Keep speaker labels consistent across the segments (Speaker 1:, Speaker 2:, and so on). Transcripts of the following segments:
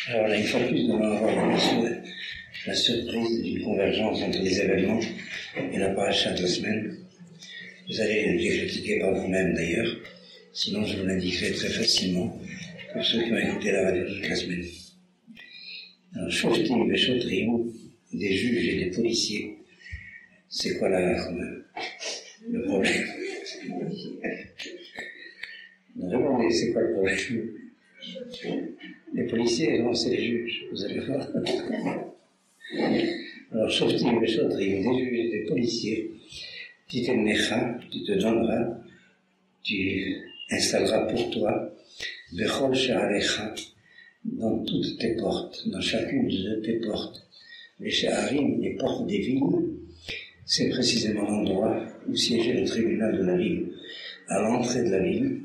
Speaker 1: Alors là, une fois de plus, nous allons avoir la surprise d'une convergence entre les événements et la paracha de la semaine. Vous allez l'expliquer par vous-même d'ailleurs, sinon je vous l'indiquerai très facilement pour ceux qui ont écouté la radio toute la semaine. Alors, Shoftim et Shotrim, des juges et des policiers, c'est quoi le problème? Répondez, c'est quoi le problème? Les policiers, non, c'est les juges, vous allez voir. Alors, Shoftim et Shotrim, des juges et des policiers, tu te donneras, tu installeras pour toi, Bechol Sha'arecha, dans toutes tes portes, dans chacune de tes portes. Les Sha'arim, les portes des villes, c'est précisément l'endroit où siégeait le tribunal de la ville, à l'entrée de la ville,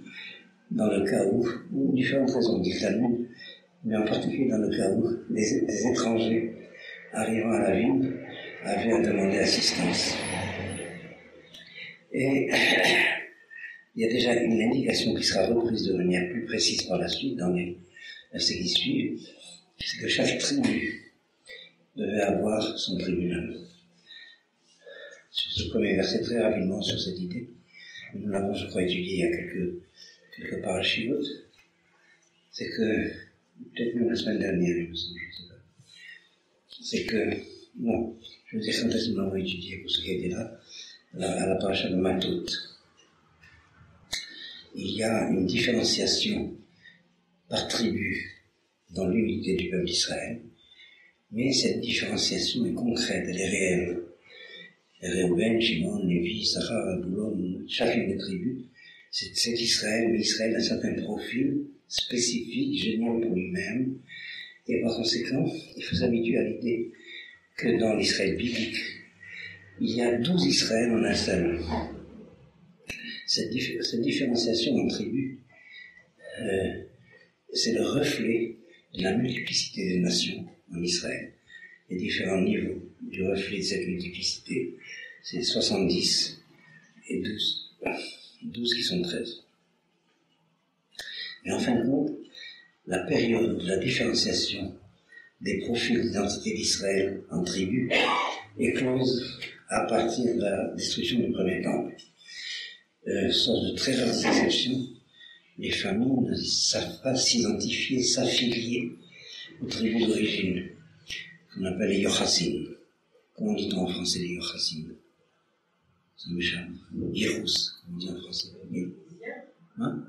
Speaker 1: dans le cas où différentes raisons d'islam, mais en particulier dans le cas où des étrangers arrivant à la ville avaient à demander assistance. Et il y a déjà une indication qui sera reprise de manière plus précise par la suite dans les versets qui suivent, c'est que chaque tribu devait avoir son tribunal. Sur ce premier verset, très rapidement sur cette idée, nous l'avons, je crois, étudié il y a quelques parachutes, c'est que, peut-être même la semaine dernière, je ne sais pas, c'est que, bon, je vous ai quand est-ce que nous l'avons étudié pour ceux qui étaient là, à la paracha de Matot. Il y a une différenciation par tribu dans l'unité du peuple d'Israël, mais cette différenciation est concrète, elle est réelle. Réhouven, Shimon, Lévi, Issachar, Boulon, chacune des tribus, c'est Israël, mais Israël a un certain profil spécifique, génial pour lui-même, et par conséquent, il faut s'habituer à l'idée que dans l'Israël biblique, il y a 12 Israël en un seul. Cette différenciation en tribus, c'est le reflet de la multiplicité des nations en Israël. Les différents niveaux du reflet de cette multiplicité, c'est 70 et 12. 12 qui sont 13. Mais en fin de compte, la période de la différenciation des profils d'identité d'Israël en tribus est close à partir de la destruction du premier temple. Sauf de très rares exceptions, les familles ne savent pas s'identifier, s'affilier aux tribus d'origine, qu'on appelle les Yochassim. Comment dit-on en français les Yochassim? Ça m'échappe. Yirous, comme on dit en français. Hein?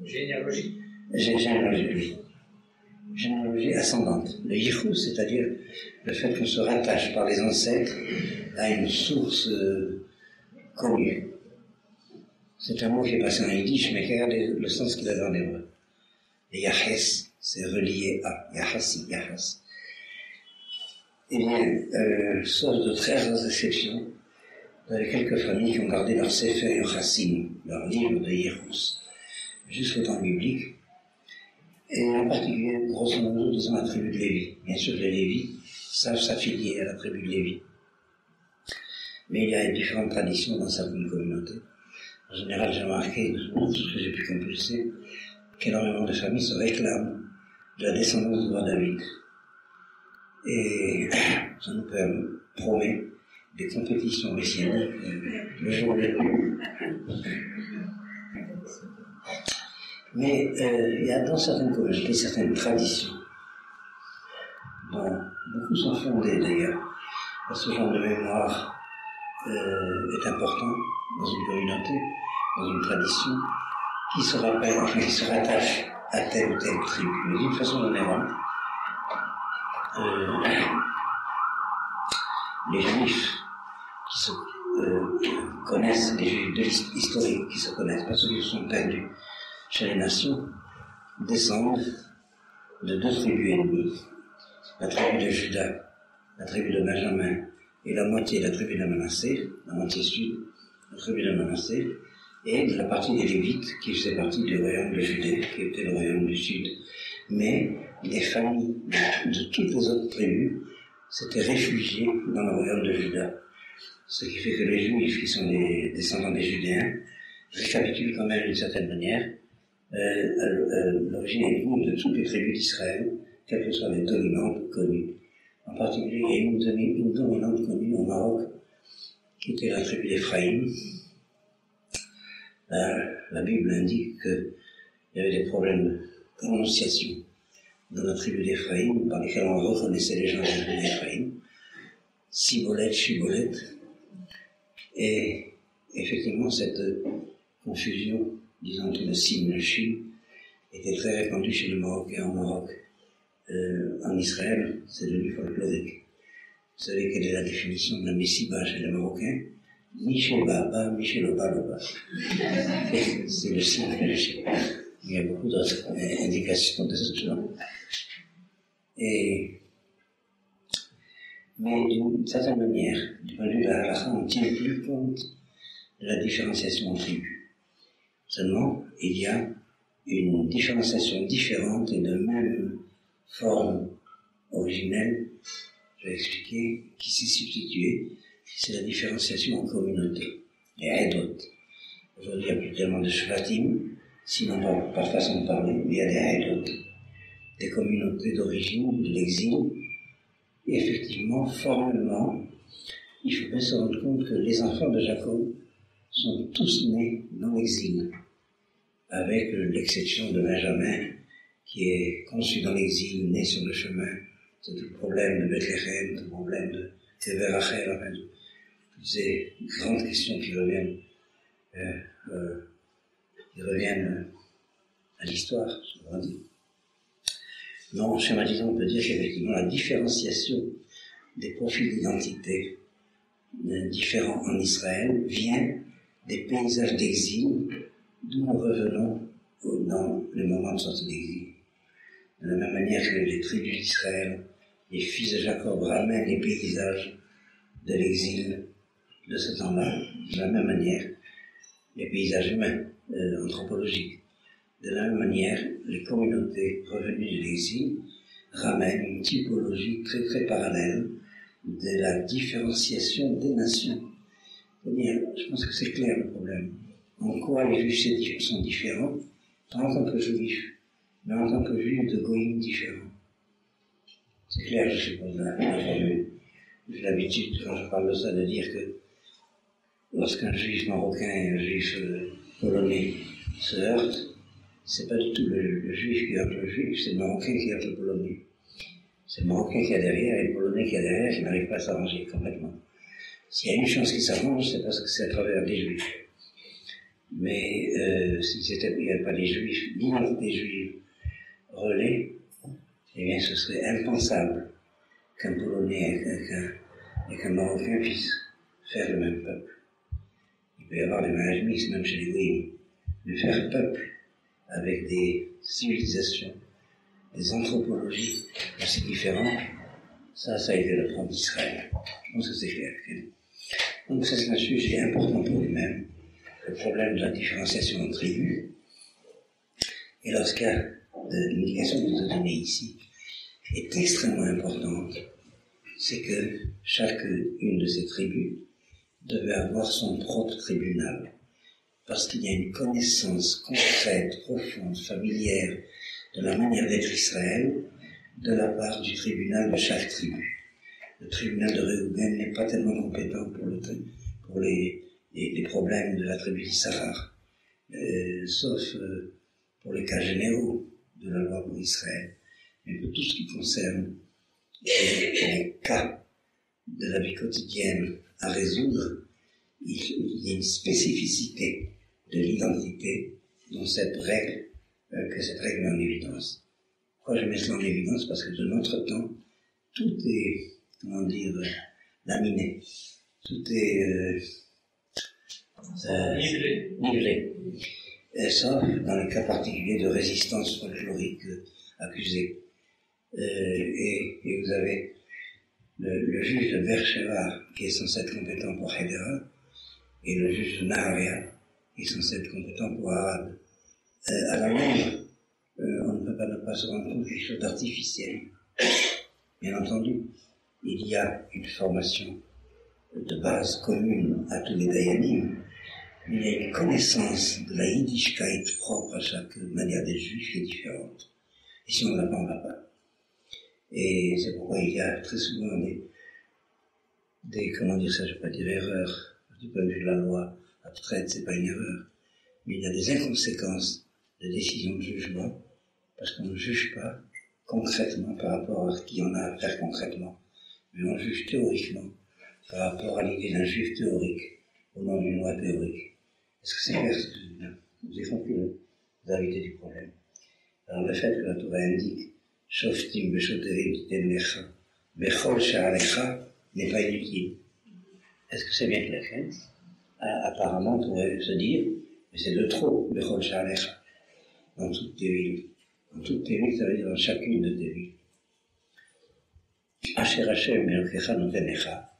Speaker 2: Généalogie.
Speaker 1: Généalogie ascendante. Le Yirous, c'est-à-dire le fait qu'on se rattache par les ancêtres à une source connue. C'est un mot qui est passé en yiddish, mais regardez le sens qu'il a dans l'hébreu. Et Yahes, c'est relié à Yahasi, Yahas. Eh bien, sauf de très rares exceptions, vous avez quelques familles qui ont gardé leur Sefer Yochassim, leur livre de Yirous, jusqu'au temps biblique, et en particulier, grosso modo, disons la tribu de Lévi. Bien sûr, les Lévis savent s'affilier à la tribu de Lévi. Mais il y a différentes traditions dans certaines communautés. En général, j'ai remarqué, tout ce que j'ai pu compulser, qu'énormément de familles se réclament de la descendance du roi David. Et ça nous promet des compétitions messianiques le jour de Mais il y a dans certaines communautés certaines traditions dont beaucoup sont fondées d'ailleurs. Ce genre de mémoire est important dans une communauté, dans une tradition, qui se rappelle, enfin qui se rattache à telle ou telle tribu. Mais d'une façon générale, les juifs qui se connaissent, les juifs historiques qui se connaissent, pas ceux qui sont perdus chez les nations, descendent de deux tribus ennemies, la tribu de Juda, la tribu de Benjamin, et la moitié de la tribu de Manassé, la moitié sud, la tribu de Manassé, et de la partie des Lévites qui faisait partie du royaume de Judée, qui était le royaume du sud. Mais les familles de toutes les autres tribus s'étaient réfugiées dans le royaume de Juda. Ce qui fait que les Juifs, qui sont les descendants des Judéens, récapitulent quand même d'une certaine manière l'origine est venue de toutes les tribus d'Israël, quelles que soient les dominantes connues. En particulier, il y a une dominante connue au Maroc, qui était la tribu d'Éphraïm. La Bible indique qu'il y avait des problèmes de prononciation dans la tribu d'Éphraïm, par lesquels on reconnaissait les gens de la tribu d'Éphraïm. Siboleth, Chiboleth. Et effectivement, cette confusion, disons entre le sim et le chim, était très répandue chez les Marocains au Maroc. En Israël, c'est devenu folklorique. Vous savez quelle est la définition de la Messiba chez les Marocains? Michel Baba, Michel Oba Loba. C'est le sim et le chim. Il y a beaucoup d'autres indications de ce genre. Mais d'une certaine manière, du point de vue de la halakha, on ne tient plus compte de la différenciation en tribus. Seulement, il y a une différenciation différente et de même forme originelle, je vais expliquer, qui s'est substituée, c'est la différenciation en communauté, les Haïdot. Aujourd'hui, il n'y a plus tellement de Shvatim, sinon pas de façon de parler, mais il y a des Haïdot, des communautés d'origine, de l'exil. Et effectivement, formellement, il faut bien se rendre compte que les enfants de Jacob sont tous nés dans l'exil, avec l'exception de Benjamin, qui est conçu dans l'exil, né sur le chemin. C'est tout le problème de Bethléem, tout le problème de Tever Rachel, enfin, toutes ces grandes questions qui reviennent à l'histoire, je dois dire. Non, schématisant, on peut dire qu'effectivement la différenciation des profils d'identité différents en Israël vient des paysages d'exil d'où nous revenons dans les moments de sortie d'exil. De la même manière que les tribus d'Israël, les fils de Jacob ramènent les paysages de l'exil de ce temps-là, de la même manière, les paysages humains, anthropologiques. De la même manière, les communautés revenues de l'exil ramènent une typologie très très parallèle de la différenciation des nations. C'est-à-dire, je pense que c'est clair le problème. En quoi les juifs sont différents, pas en tant que juifs, mais en tant que juifs de goïm différents. C'est clair, je suppose, la formule. J'ai l'habitude, quand je parle de ça, de dire que lorsqu'un juif marocain et un juif polonais se heurtent, c'est pas du tout le juif qui heurte le juif, c'est le marocain qui heurte le polonais. C'est le marocain qui est derrière et le polonais qui est derrière qui n'arrive pas à s'arranger complètement. S'il y a une chance qui s'arrange, c'est parce que c'est à travers des juifs. Mais s'il n'y avait pas des juifs, l'identité juive relais, eh bien ce serait impensable qu'un polonais et qu'un marocain puissent faire le même peuple. Il peut y avoir des mariages mixtes, même chez les goïms, mais faire peuple avec des civilisations, des anthropologies assez différentes, ça a été le propre d'Israël. Je pense que c'est clair. Donc c'est un sujet important pour lui-même, le problème de la différenciation en tribus. Et lorsqu'il y a l'indication que je vous ai donnée ici est extrêmement importante, c'est que chacune de ces tribus devait avoir son propre tribunal. Parce qu'il y a une connaissance concrète, profonde, familière de la manière d'être Israël de la part du tribunal de chaque tribu. Le tribunal de Réhouven n'est pas tellement compétent pour les problèmes de la tribu d'Issachar, sauf pour les cas généraux de la loi pour Israël. Mais pour tout ce qui concerne les cas de la vie quotidienne à résoudre, il y a une spécificité de l'identité que cette règle met en évidence. Pourquoi je mets cela en évidence? Parce que de notre temps, tout est, laminé. Tout est nivelé. Sauf dans les cas particuliers de résistance folklorique accusée. Et vous avez le juge de Beersheba, qui est censé être compétent pour Hedera, et le juge de Naharia, qui est censé être compétent pour Arad. À la longue, on ne peut pas ne pas se rendre compte de quelque chose d'artificiel. Bien entendu, il y a une formation de base commune à tous les dayanim, il y a une connaissance de la Yiddishkeit propre à chaque manière des juifs qui est différente. Et si on ne l'apprend pas. Et c'est pourquoi il y a très souvent des comment dire ça, je ne vais pas dire erreurs, du point de vue de la loi abstraite, c'est pas une erreur, mais il y a des inconséquences de décisions de jugement, parce qu'on ne juge pas concrètement par rapport à ce qu'il y en a à faire concrètement, mais on juge théoriquement par rapport à l'idée d'un juif théorique, au nom d'une loi théorique. Est-ce que c'est clair ce que je dis là? Vous avez compris la gravité du problème. Alors le fait que la Torah indique Shoftim Beshoterim Titemlecha Bechol Sha'alecha n'est pas inutile. Est-ce que c'est bien clair? Apparemment, on pourrait se dire, mais c'est de trop, Bechol Sha'alecha, dans toutes tes villes. Dans toutes tes villes, ça veut dire dans chacune de tes villes. Asher Hashem Elokecha Notenecha,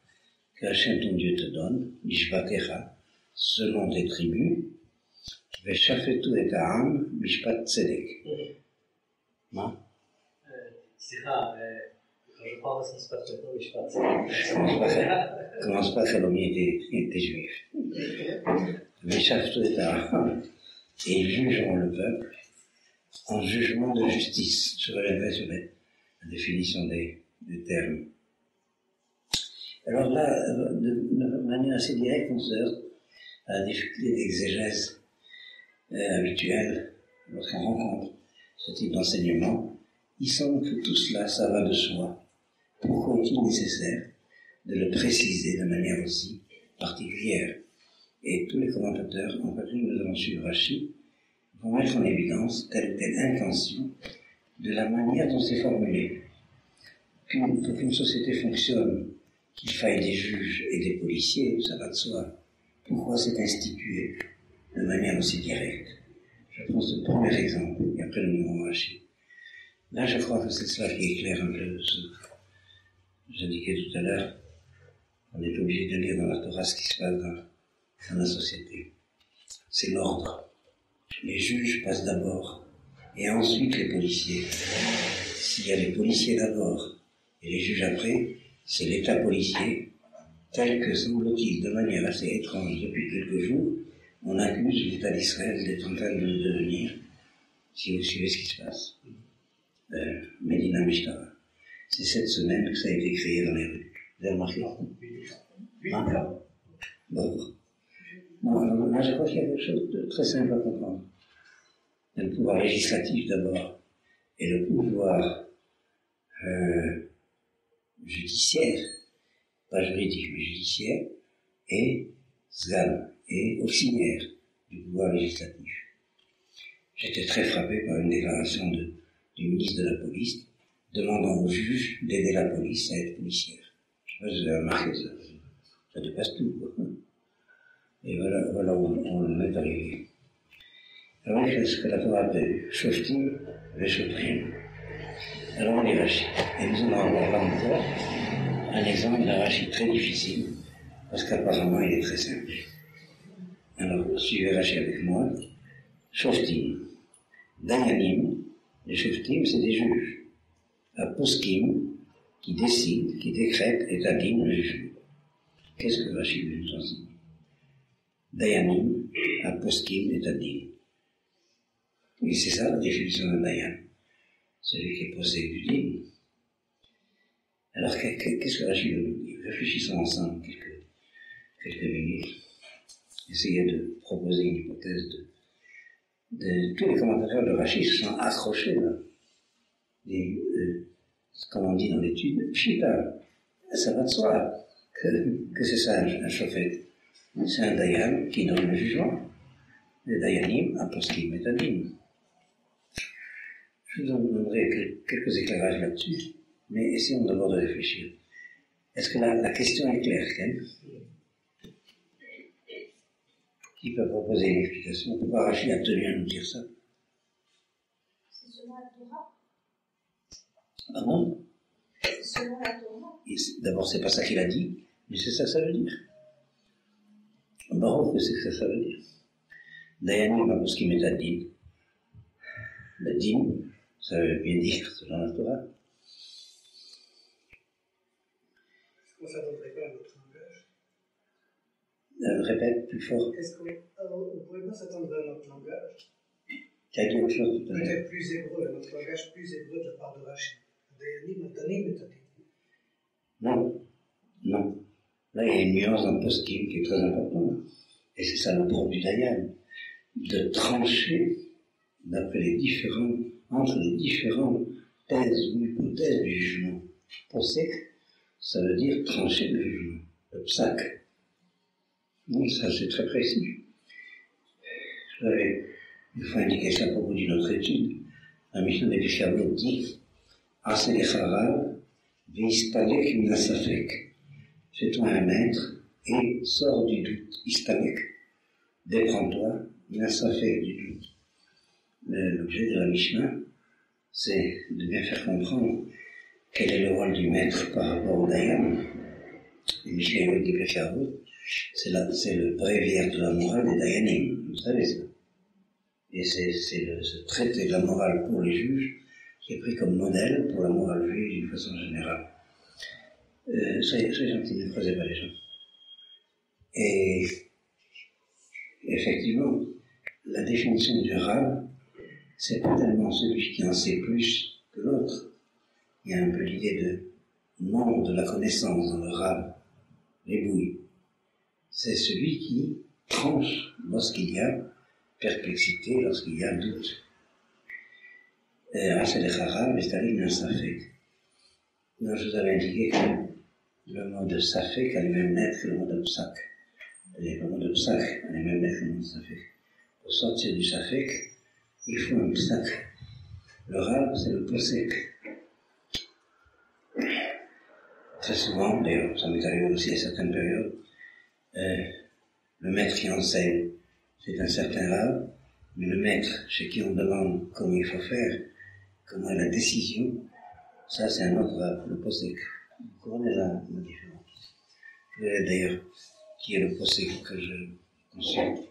Speaker 1: que Hashem ton Dieu te donne, Mishpatecha, selon tes tribus, Veshafetu et Ha'am, Mishpat Tzedek. Non?
Speaker 2: C'est rare, quand je parle de ce qui se passe maintenant, Mishpat Tzedek.
Speaker 1: Commence pas à calomnier tes juifs. Veshafetu et Ha'am, et ils jugeront le peuple en jugement de justice. Je reviendrai sur la définition des termes. Alors là, de manière assez directe, on se heurte à la difficulté d'exégèse habituelle lorsqu'on rencontre ce type d'enseignement. Il semble que tout cela, ça va de soi. Pourquoi est-il nécessaire de le préciser de manière aussi particulière? Et tous les commentateurs, en particulier nous allons suivre Rashi, vont mettre en évidence telle ou telle intention de la manière dont c'est formulé. Pour qu'une société fonctionne, qu'il faille des juges et des policiers, ça va de soi. Pourquoi c'est institué de manière aussi directe? Je prends ce premier exemple, et après nous irons Rashi. Là, je crois que c'est cela qui éclaire un peu ce que j'indiquais tout à l'heure. On est obligé de lire dans la Torah ce qui se passe dans la société. C'est l'ordre. Les juges passent d'abord, et ensuite les policiers. S'il y a les policiers d'abord, et les juges après, c'est l'État policier, tel que, semble-t-il, de manière assez étrange depuis quelques jours, on accuse l'État d'Israël d'être en train de le devenir, si vous suivez ce qui se passe. Medina Mishtara. C'est cette semaine que ça a été créé dans les rues. Vous avez remarqué? Bon. Non, là, je crois qu'il y a quelque chose de très simple à comprendre. Il y a le pouvoir législatif d'abord, et le pouvoir judiciaire, pas juridique, mais judiciaire, et Zgan, et auxiliaire du pouvoir législatif. J'étais très frappé par une déclaration du ministre de la police, demandant aux juges d'aider la police à être policière. Je sais pas si vous avez remarqué ça. Ça dépasse tout, quoi. Et voilà où on est arrivé. Alors, qu'est-ce que la Torah appelle Shoftim Veshotrim. Alors, on lit Rashi. Et nous allons avoir là encore un exemple d'un Rashi très difficile, parce qu'apparemment, il est très simple. Alors, suivez Rashi avec moi. Shoftim. Dayanim. Les Shoftim, c'est des juges. Aposkim, qui décident, qui décrètent, établissent le jugement. Qu'est-ce que Rashi veut nous enseigner? Dayanim, Aposkim, établissent. Et c'est ça la définition d'un Dayan. Celui qui est possédé du dîme. Alors, qu'est-ce que Rashi veut nous dire? Réfléchissons ensemble quelques minutes. Essayez de proposer une hypothèse tous les commentateurs de Rashi se sont accrochés là. Comme on dit dans l'étude, Pshita, ça va de soi que c'est ça un chauffet. C'est un Dayan qui donne le jugement. Les Dayanim, Aposkim, Etadim. Je vous en donnerai quelques éclairages là-dessus, mais essayons d'abord de réfléchir. Est-ce que la question est claire, Ken? Qui peut proposer une explication? Pourquoi Rashi a tenu à nous dire ça?
Speaker 3: C'est selon la Torah.
Speaker 1: Ah bon?
Speaker 3: C'est selon la Torah.
Speaker 1: D'abord, c'est pas ça qu'il a dit, mais c'est ça que ça veut dire. Baruch, que c'est que ça veut dire. Dayanim, Aposkim, Etadim. Le din, ça veut bien dire selon la Torah.
Speaker 2: Est-ce qu'on ne s'attendrait pas à notre langage?
Speaker 1: Répète plus fort.
Speaker 4: Est-ce qu'on ne pourrait pas s'attendre à notre langage?
Speaker 1: Tu as dit autre chose tout à l'heure.
Speaker 4: Peut-être plus hébreu, notre langage plus hébreu de la part de Rachid.
Speaker 1: Non, non. Là, il y a une nuance dans le poskim qui est très importante. Et c'est ça le propre du Dayan. De trancher d'après entre les différentes thèses ou hypothèses du jugement. Posek, ça veut dire trancher le jugement. Le psak. Donc ça, c'est très précis. J'avais une fois indiqué ça à propos d'une autre étude. La mission des Chavot dit Assez les Charav, Vistalek Minasafek. Fais-toi un maître et sors du doute. Istalek. Déprends-toi, Minasafek du doute. L'objet de la Mishnah, c'est de bien faire comprendre quel est le rôle du maître par rapport au Dayan. Le Mishnah des Chavot, c'est le bréviaire de la morale des Dayanim. Vous savez ça. Et c'est ce traité de la morale pour les juges qui est pris comme modèle pour la morale juive d'une façon générale. Soyez gentils, ne creusez pas les gens. Et effectivement, la définition du Rav, c'est pas tellement celui qui en sait plus que l'autre. Il y a un peu l'idée de nombre de la connaissance dans le Rav, les bouilles. C'est celui qui tranche lorsqu'il y a perplexité, lorsqu'il y a doute. C'est le Charav, mais c'est un Safek. Donc, je vous avais indiqué que le mot de Safek a les mêmes lettres que le mot de Psak. Le mot de Psak a les mêmes lettres que le mot de Safek. Pour sortir du Safek, il faut un Psak. Le Rav, c'est le Posek. Très souvent, d'ailleurs, ça m'est arrivé aussi à certaines périodes, le maître qui enseigne, c'est un certain Rav, mais le maître chez qui on demande comment il faut faire, comment est la décision, ça c'est un autre Rav, le Posek. Vous comprenez la différence. D'ailleurs, qui est le Posek que je consulte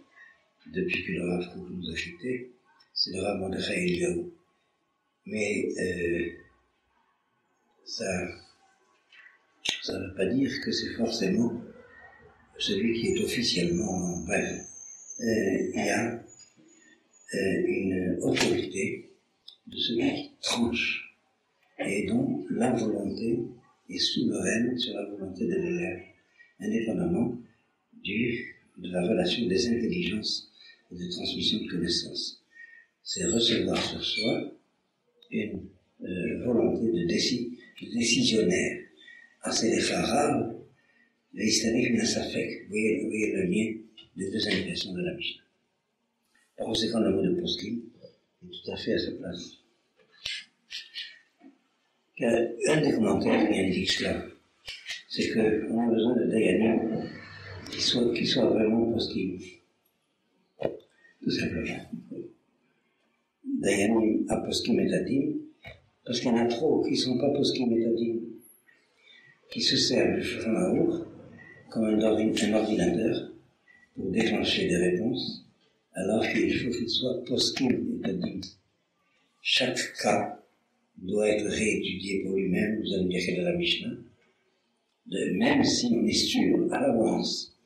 Speaker 1: depuis que le Rav Kook nous a quittés, c'est le Rav Mordechai Eliyahu. Mais ça ne veut pas dire que c'est forcément celui qui est officiellement, bref, il y a une autorité de celui qui tranche et dont la volonté est souveraine sur la volonté de l'élève, indépendamment de la relation des intelligences et de transmission de connaissances. C'est recevoir sur soi une volonté de décisionnaire. C'est les Charav, les Islamiques Minasafek. Vous voyez le lien des deux indications de la Mishnah. Par conséquent, le mot de poskim est tout à fait à sa place. Un des commentaires qui indique cela, c'est qu'on a besoin de Dayanim qui soit vraiment poskim. Tout simplement. Dayanim à poskim et tadim, parce qu'il y en a trop qui ne sont pas poskim et tadim, qui se servent du Shulchan Aruch comme un ordinateur pour déclencher des réponses, alors qu'il faut qu'il soit poskim et tadim. Chaque cas doit être réétudié pour lui-même, vous allez me dire qu'elle est la Mishnah, même si on est sûr à l'avance,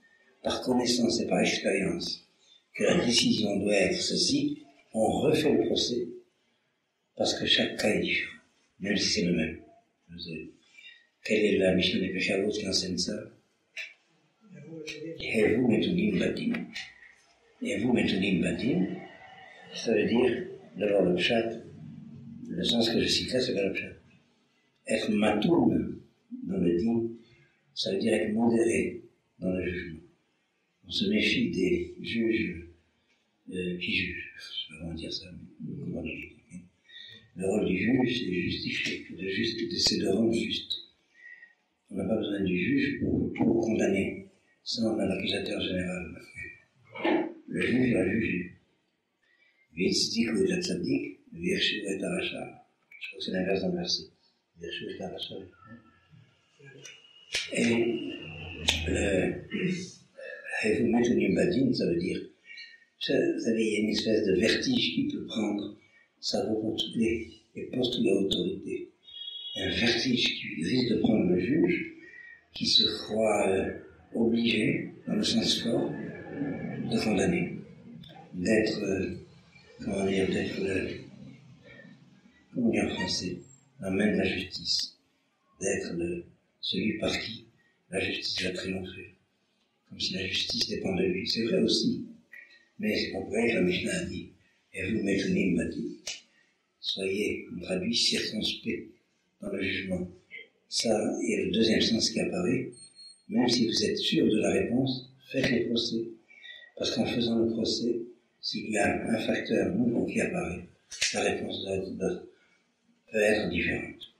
Speaker 1: par connaissance et par expérience, que la décision doit être ceci, on refait le procès, parce que chaque cas est différent, même si c'est le même. Quelle est la Mishnah des Chavot qui enseigne ça? Et vous metunim badim. Et vous metunim badim, ça veut dire, d'abord le pshat, le sens que je cite là, c'est pas le pshat. Être matoun dans le din, ça veut dire être modéré dans le jugement. On se méfie des juges qui jugent. Je sais pas comment dire ça, mais comment l'expliquer. Le rôle du juge, c'est de justifier, c'est de rendre juste. On n'a pas besoin du juge pour condamner. Ça, on a l'accusateur général. Le juge va juger. V'yitzdik ou et tzaddik, v'yirshu et aracha. Je crois que c'est l'inverse d'un verset. V'yirshu et aracha. Et vous mettez une badine, ça veut dire, vous savez, il y a une espèce de vertige qui peut prendre, ça vaut pour toutes les postes de l'autorité. Il y a un vertige qui risque de prendre le juge, qui se croit obligé dans le sens fort, de condamner, d'être, comment dire en français, la main de la justice, d'être celui par qui la justice va triompher, comme si la justice dépend de lui. C'est vrai aussi, mais c'est pas pour rien que la Mishnah a dit, et vous Metonim m'a dit, soyez, on traduit, circonspect dans le jugement. Ça est le deuxième sens qui apparaît. Même si vous êtes sûr de la réponse, faites le procès. Parce qu'en faisant le procès, s'il y a un facteur nouveau qui apparaît, la réponse peut être différente.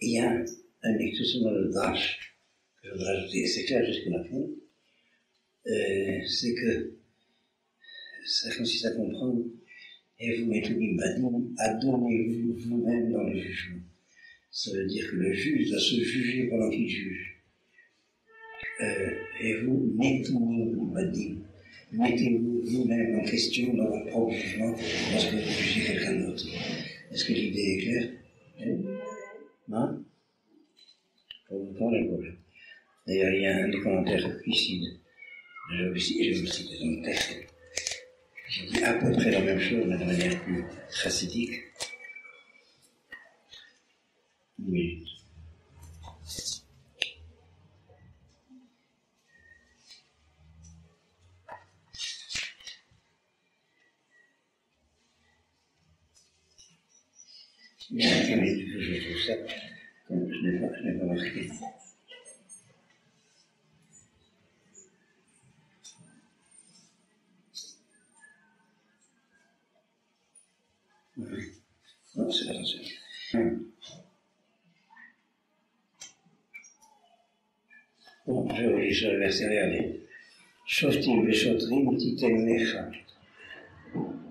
Speaker 1: Il y a un lecture dans le drash que je voudrais ajouter, et c'est clair jusqu'à la fin, c'est que ça consiste à comprendre, et vous mettez l'imbadim, adonnez-vous vous-même dans le jugement. Ça veut dire que le juge doit se juger pendant qu'il juge. Et vous, mettez-vous vous-même en question dans votre propre jugement lorsque vous jugez quelqu'un d'autre. Est-ce que l'idée est claire? Non? Pour vous prendre un problème. D'ailleurs, il y a un des commentaires suicides. Je vais me citer dans le texte. J'ai dit à peu près la même chose, mais de manière plus chassidique. Une minute. Il y a une minute que je trouve ça, comme je n'ai pas marqué. Oui. Non, c'est la deuxième. Bon, je vais vous lire sur le verset, regardez. Shoftim veshotrim titem lecha.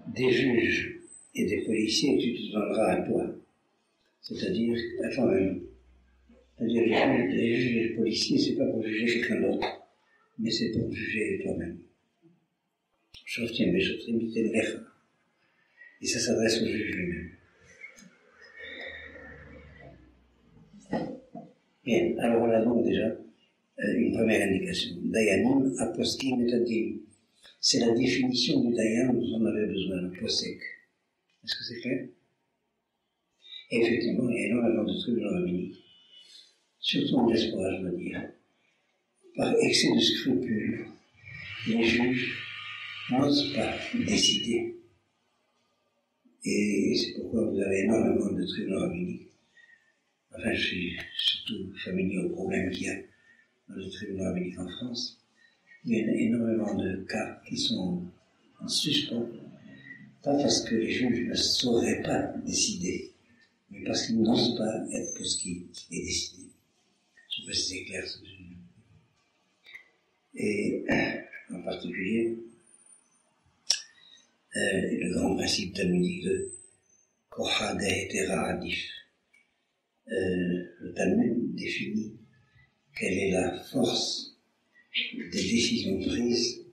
Speaker 1: Des juges et des policiers, tu te donneras à toi. C'est-à-dire à toi-même. C'est-à-dire les juges et les policiers, c'est pas pour juger quelqu'un d'autre, mais c'est pour juger toi-même. Shoftim veshotrim titem lecha. Et ça s'adresse au juge lui-même. Bien, alors on a donc déjà une première indication. Dayanim aposkim metadim. C'est la définition du dayan dont on avait besoin, le posek. Est-ce que c'est clair? Et effectivement, il y a énormément de trucs dans la rabbinique. Surtout en diaspora, je dois dire. Par excès de scrupules, les juges n'osent pas décider. Et c'est pourquoi vous avez énormément de tribunaux rabbiniques. Enfin, je suis surtout familier aux problèmes qu'il y a dans les tribunaux rabbiniques en France. Il y a énormément de cas qui sont en suspens, pas parce que les juges ne sauraient pas décider, mais parce qu'ils n'osent pas être que ce qui est décidé. Je ne sais pas si c'est clair ce que je dis. Et en particulier, le grand principe talmudique de Kocha Dehetera Adif. Le Talmud définit quelle est la force des décisions prises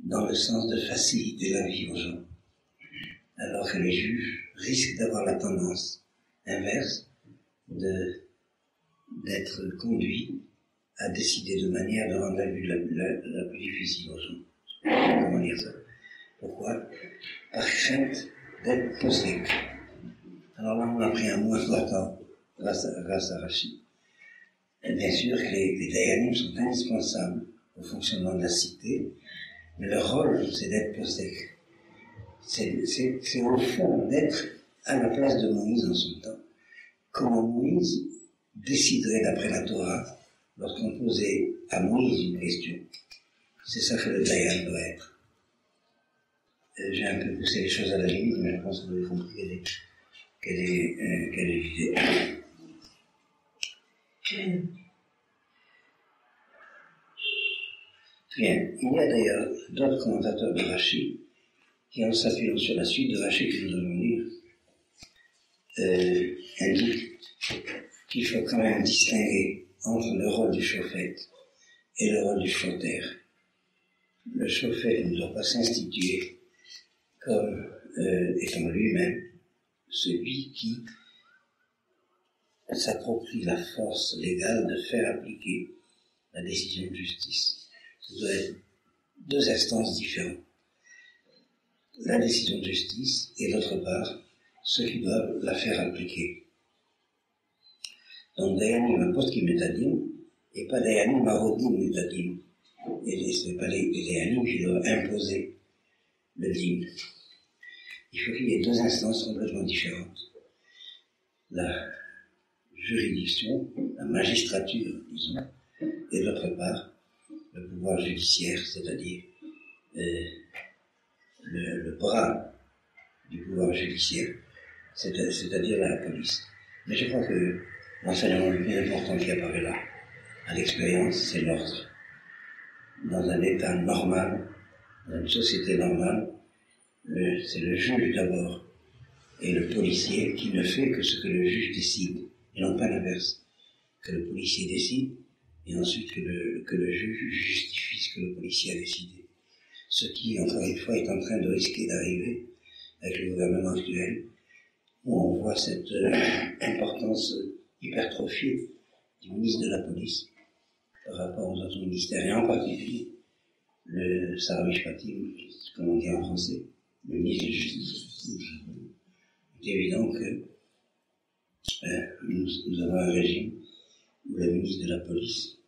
Speaker 1: dans le sens de faciliter la vie aux gens, alors que les juges risquent d'avoir la tendance inverse d'être conduits à décider de manière de rendre la vie la plus difficile aux gens. Comment dire ça? Pourquoi? Par crainte d'être possédé. Alors là, on a pris un mot important grâce à Rachid. Et bien sûr que les dayanim sont indispensables au fonctionnement de la cité, mais leur rôle, c'est d'être possédé. C'est au fond d'être à la place de Moïse en son temps. Comment Moïse déciderait d'après la Torah lorsqu'on posait à Moïse une question. C'est ça que le dayan doit être. J'ai un peu poussé les choses à la limite, mais je pense que vous avez compris quelle est l'idée. Bien, il y a d'ailleurs d'autres commentateurs de Rashi qui, en s'appuyant sur la suite de Rashi que nous allons lire, indiquent qu'il faut quand même distinguer entre le rôle du chauffette et le rôle du chauffeur. Le chauffette ne doit pas s'instituer comme étant lui-même celui qui s'approprie la force légale de faire appliquer la décision de justice. Ce doit être deux instances différentes. La décision de justice et d'autre part, ceux qui doivent la faire appliquer. Donc, Dayanim Apostkim Metadim, et pas Dayanim Marodim Metadim. Et ce n'est pas les Dayanim qui doivent imposer le din. Il faut qu'il y ait deux instances complètement différentes. La juridiction, la magistrature, disons, et d'autre part, le pouvoir judiciaire, c'est-à-dire le bras du pouvoir judiciaire, c'est-à-dire la police. Mais je crois que l'enseignement le plus important qui apparaît là, à l'expérience, c'est l'ordre. Dans un état normal, dans une société normale, c'est le juge d'abord et le policier qui ne fait que ce que le juge décide, et non pas l'inverse. Que le policier décide, et ensuite que le juge justifie ce que le policier a décidé. Ce qui, encore une fois, est en train de risquer d'arriver avec le gouvernement actuel, où on voit cette importance hypertrophiée du ministre de la police par rapport aux autres ministères, et en particulier le Sarabishpatim, comme on dit en français, le ministre de la Justice. Il est évident que nous avons un régime où le ministre de la police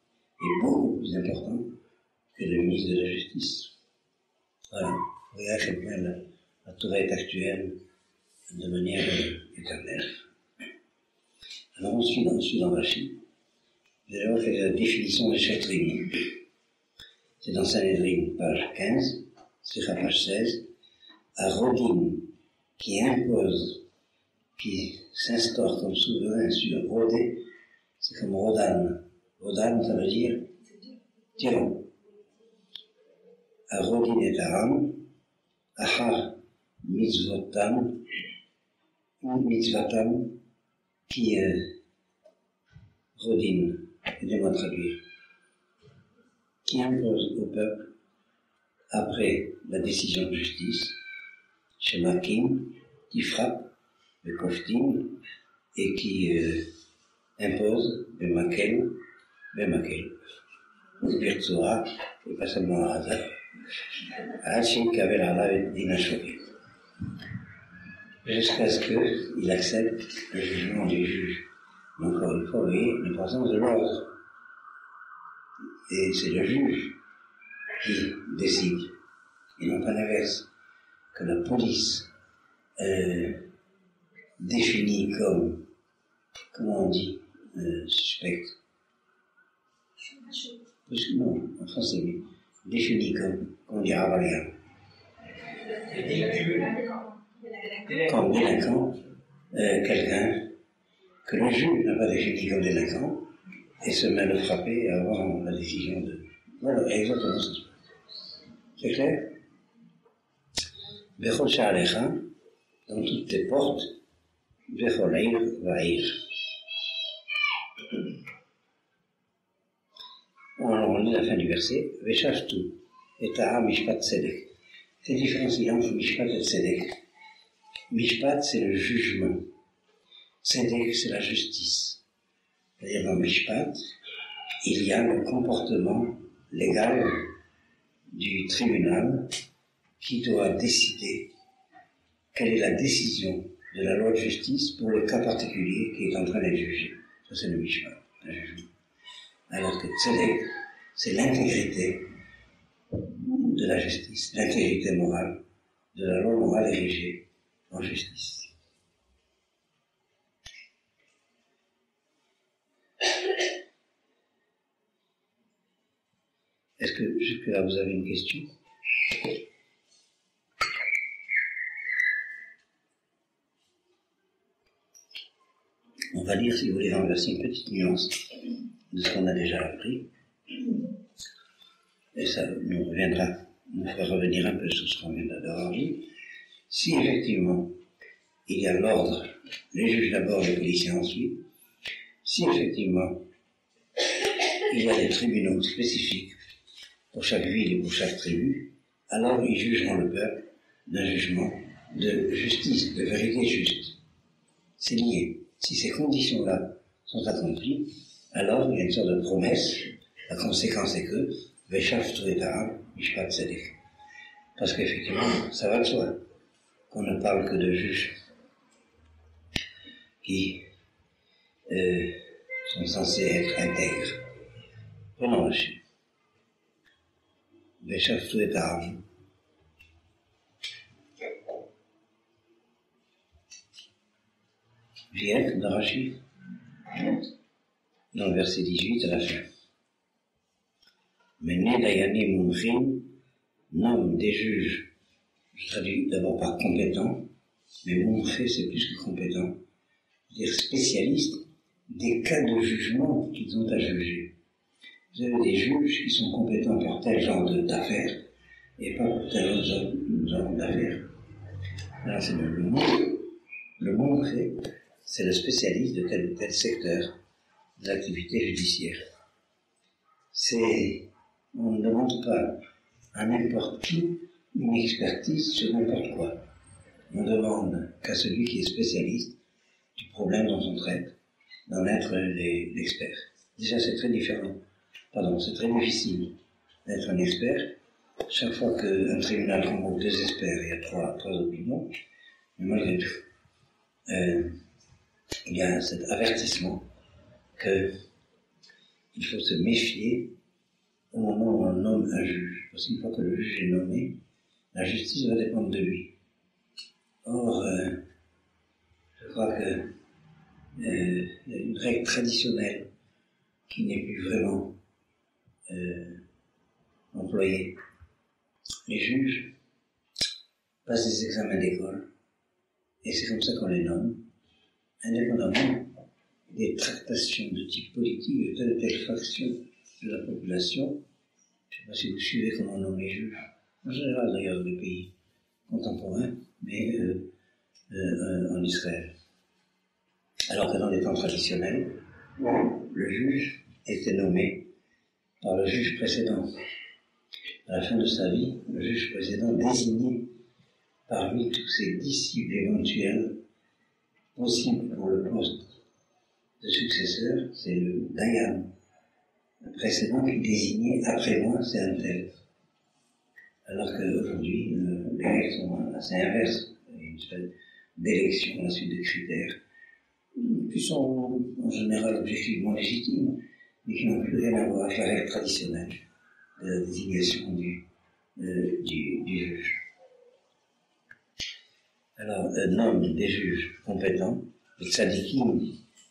Speaker 1: est beaucoup plus important que le ministre de la Justice. Voilà, vous voyez à quel point la Torah est actuelle de manière éternelle. Alors on suit dans Rashi. J'ai d'abord fait la définition de Chetrim. C'est dans Sanhedrin, page 15, c'est la page 16, à Rodin, qui impose, qui s'instaure comme souverain sur Rodé, c'est comme Rodan. Rodan, ça veut dire tyran. À Rodin et Aram, Achar Mitzvotam, qui Rodin, aidez-moi à traduire, qui impose au peuple, après la décision de justice, chez Makim, qui frappe le Koftim, et qui impose le Makel, le Birtzora, et pas seulement à hasard, Hachim Kavel Alav Dinashovi. Jusqu'à ce qu'il accepte le jugement du juge. Mais encore une fois, vous voyez l'importance de l'ordre. Et c'est le juge qui décide, et non pas l'inverse, que la police définie comme, comment on dit, suspecte. Non, en français, mais définie comme, on dit ravalien. Comme délinquant, quelqu'un que le juge n'a pas défini comme délinquant, et se met à le frapper avant la décision de... Voilà, exactement ça. C'est clair? Bechol Sha'alecha, dans toutes tes portes, Bechol Eir Va'ir. On lit la fin du verset, Veshashtu, et Taha Mishpat Tzedek. C'est différenciant entre Mishpat et Tzedek. Mishpat, c'est le jugement. Tzedek, c'est la justice. C'est-à-dire dans Mishpat, il y a le comportement légal du tribunal qui doit décider quelle est la décision de la loi de justice pour le cas particulier qui est en train d'être jugé. Ça, c'est le Mishpat, le jugement. Alors que Tzedek, c'est l'intégrité de la justice, l'intégrité morale, de la loi morale érigée en justice. Est-ce que jusque-là vous avez une question? On va lire, si vous voulez, dans le verset, une petite nuance de ce qu'on a déjà appris. Et ça nous fera revenir un peu sur ce qu'on vient d'avoir dit. Si effectivement il y a l'ordre, les juges d'abord, les policiers ensuite, si effectivement il y a des tribunaux spécifiques pour chaque ville et pour chaque tribu, alors ils jugeront le peuple d'un jugement de justice, de vérité juste. C'est lié. Si ces conditions-là sont accomplies, alors il y a une sorte de promesse La conséquence est que Veshaftu et Ta'am, Mishpat Tzedek. Parce qu'effectivement, ça va de soi qu'on ne parle que de juges qui sont censés être intègres. Prenons Rachid. Veshaftu et Ta'am. Viens de Rachid, dans le verset 18 à la fin. Mais né Dayanim Mumchim, nomme des juges, je traduis d'abord par compétent, mais Mumché c'est plus que compétent, c'est-à-dire spécialiste des cas de jugement qu'ils ont à juger. Vous avez des juges qui sont compétents pour tel genre d'affaires et pas pour tel autre genre d'affaires. Alors c'est le monde. Le Mumché, c'est le spécialiste de tel ou tel secteur de l'activité judiciaire. On ne demande pas à n'importe qui une expertise sur n'importe quoi. On demande qu'à celui qui est spécialiste du problème dont on traite d'en être l'expert. Déjà, c'est très différent. C'est très difficile d'être un expert. Chaque fois qu'un tribunal convoque 2 experts, il y a trois opinions. Mais malgré tout, il y a cet avertissement qu'il faut se méfier au moment où on nomme un juge. Parce qu'une fois que le juge est nommé, la justice va dépendre de lui. Or, je crois que y a une règle traditionnelle qui n'est plus vraiment employée. Les juges passent des examens d'école, et c'est comme ça qu'on les nomme, indépendamment des tractations de type politique de telle ou telle faction de la population. Je ne sais pas si vous suivez comment on nomme les juges, en général d'ailleurs dans les pays contemporains, mais en Israël. Alors que dans les temps traditionnels, le juge était nommé par le juge précédent. À la fin de sa vie, le juge précédent désignait parmi tous ses disciples éventuels possibles pour le poste de successeur, c'est le Dayan. Le précédent qui désignait après moi, c'est un tel. Alors qu'aujourd'hui, les règles sont assez inverses. Il y a une espèce d'élection à la suite de critères qui sont en général objectivement légitimes, mais qui n'ont plus rien à voir avec la règle traditionnelle de la désignation du juge. Alors, nomme des juges compétents, les tzadikim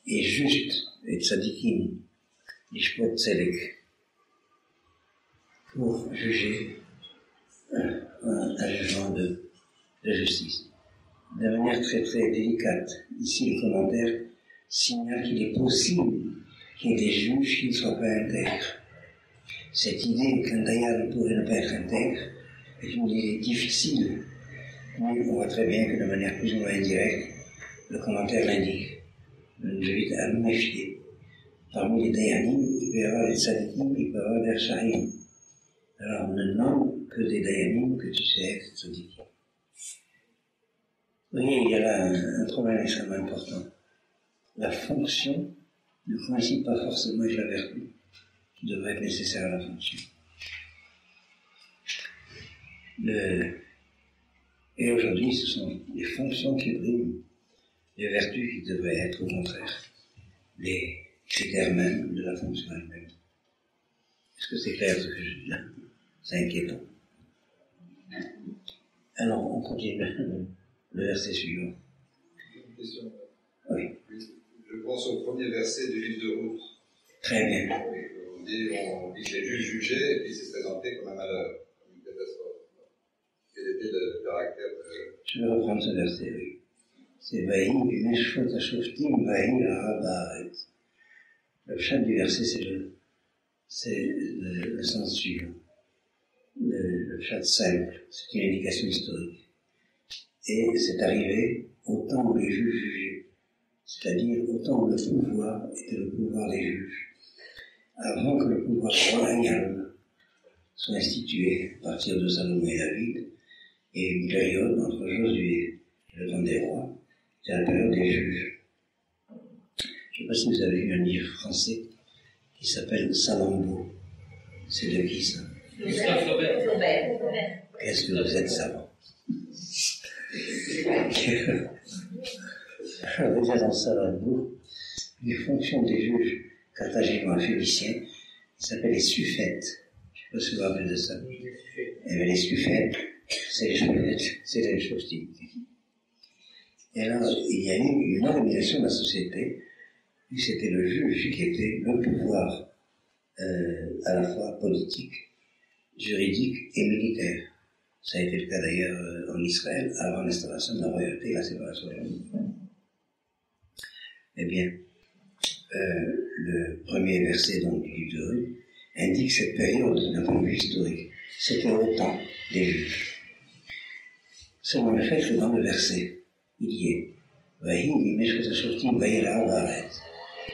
Speaker 1: et justes, les tzadikim, l'ishpot tzedek, pour juger un jugement de justice. De manière très très délicate, ici le commentaire signale qu'il est possible qu'il y ait des juges qui ne soient pas intègres. Cette idée qu'un dayan pourrait ne pas être intègre est une idée difficile, mais on voit très bien que de manière plus ou moins indirecte, le commentaire l'indique. Je vous invite à me méfier. Parmi les dayanim, il peut y avoir des tzadikim, il peut y avoir des rchaim. Alors on ne nomme que des dayanim que tu sais être tzadikim. Vous voyez, il y a là un problème extrêmement important. La fonction ne coïncide pas forcément avec la vertu qui devrait être nécessaire à la fonction. Et aujourd'hui, ce sont les fonctions qui priment, les vertus qui devraient être au contraire les critères même de la fonction elle-même. Est-ce que c'est clair ce que je dis là? C'est inquiétant. Alors, on continue le verset suivant.
Speaker 5: Une question.
Speaker 1: Oui.
Speaker 5: Je pense au premier verset du livre de Ruth.
Speaker 1: Très bien.
Speaker 5: On dit que les juges jugeaient et puis c'est présenté comme un malheur, comme une catastrophe. Quel était le caractère de...
Speaker 1: Je vais reprendre ce verset, oui. C'est Vaï, Bimeshfot Ashoftim, Vaï, Rahabaret. Le chat du verset, c'est le sens suivant. Le chat simple, c'est une indication historique. Et c'est arrivé au temps où les juges jugeaient, c'est-à-dire au temps où le pouvoir était le pouvoir des juges, avant que le pouvoir royal soit institué à partir de Salomon et David, et une période entre Josué et le temps des rois, c'est la période des juges. Je ne sais pas si vous avez vu un livre français qui s'appelle Salammbô, C'est de qui ça?
Speaker 3: Flaubert.
Speaker 1: Qu'est-ce que vous êtes savant? Je vais dire dans Salomon une fonction des juges carthaginois phéniciens qui s'appelle les suffètes. Je ne sais pas si vous vous rappelez de ça. Eh bien, les suffètes, c'est les choses typiques. Et alors, il y a eu une organisation de la société, où c'était le juge qui était le pouvoir à la fois politique, juridique et militaire. Ça a été le cas d'ailleurs en Israël, avant l'installation de la royauté et la séparation des mondes. Eh bien, le premier verset donc, du livre de Ruth indique cette période d'un point de vue historique. C'était au temps des juges. Seulement le fait que dans le verset, il y est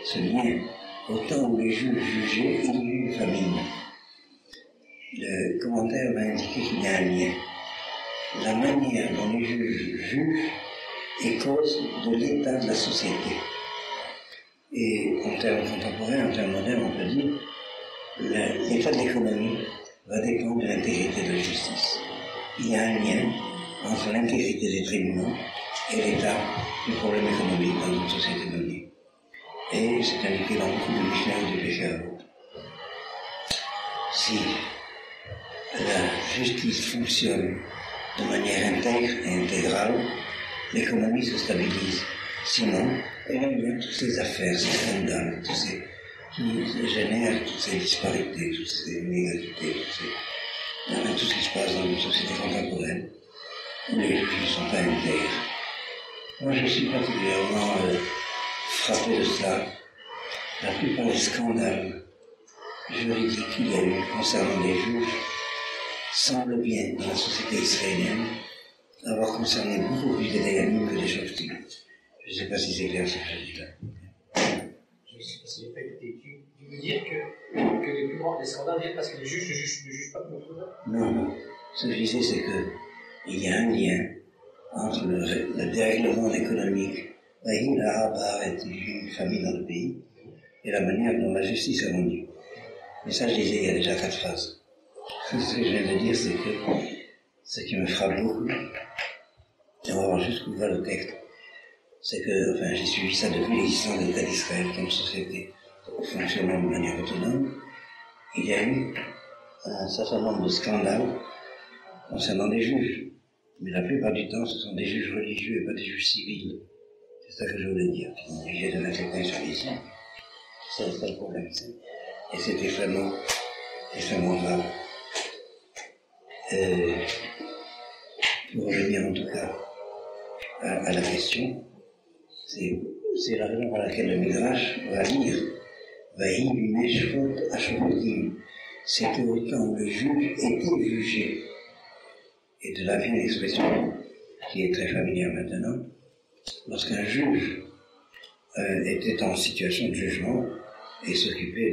Speaker 1: ce lien, au temps où les juges jugeaient, il y a eu une famine. Le commentaire m'a indiqué qu'il y a un lien. La manière dont les juges jugent est cause de l'état de la société. Et en termes contemporains, en termes modernes, on peut dire l'état de l'économie va dépendre de l'intégrité de la justice. Il y a un lien entre l'intégrité des tribunaux et l'état du problème économique dans une société donnée. Et c'est indiqué dans beaucoup de Mishnah du péché à l'autre. Si la justice fonctionne de manière intègre et intégrale, l'économie se stabilise. Sinon, il y a toutes ces affaires, ces scandales, qui génèrent toutes ces disparités, toutes ces inégalités, tout ce qui se passe dans une société contemporaine, où les juges ne sont pas intègres. Moi, je suis particulièrement frappé de cela. La plupart des scandales juridiques qu'il y a eu concernant les juges semblent bien, dans la société israélienne, avoir concerné beaucoup plus des Dayanim que des Shoftim. Je ne sais pas si c'est clair ce que je dis là.
Speaker 2: Je ne sais pas si j'ai pas écouté. Tu veux dire que les plus grands scandales viennent parce que les juges ne jugent pas comme on.
Speaker 1: Non. Ce que je disais, c'est qu'il y a un lien entre le dérèglement économique, est une famille dans le pays, et la manière dont la justice est rendue. Mais ça, je disais, il y a déjà 4 phases. Ce que je viens de dire, c'est que ce qui me frappe beaucoup, et on va voir jusqu'où va le texte, c'est que, enfin, j'ai suivi ça depuis l'existence de l'État d'Israël comme société fonctionnant de manière autonome. Il y a eu un certain nombre de scandales concernant des juges. Mais la plupart du temps, ce sont des juges religieux et pas des juges civils. C'est ça que je voulais dire. Ils sont obligés de mettre quelqu'un sur les siens. C'est ça le problème. Et c'est extrêmement grave. Pour revenir en tout cas à la question, c'est la raison pour laquelle le Midrash va lire Vahi bimeshvot ashvotim. C'était au temps où le juge était jugé. Et de là vient l'expression qui est très familière maintenant. Lorsqu'un juge était en situation de jugement et s'occupait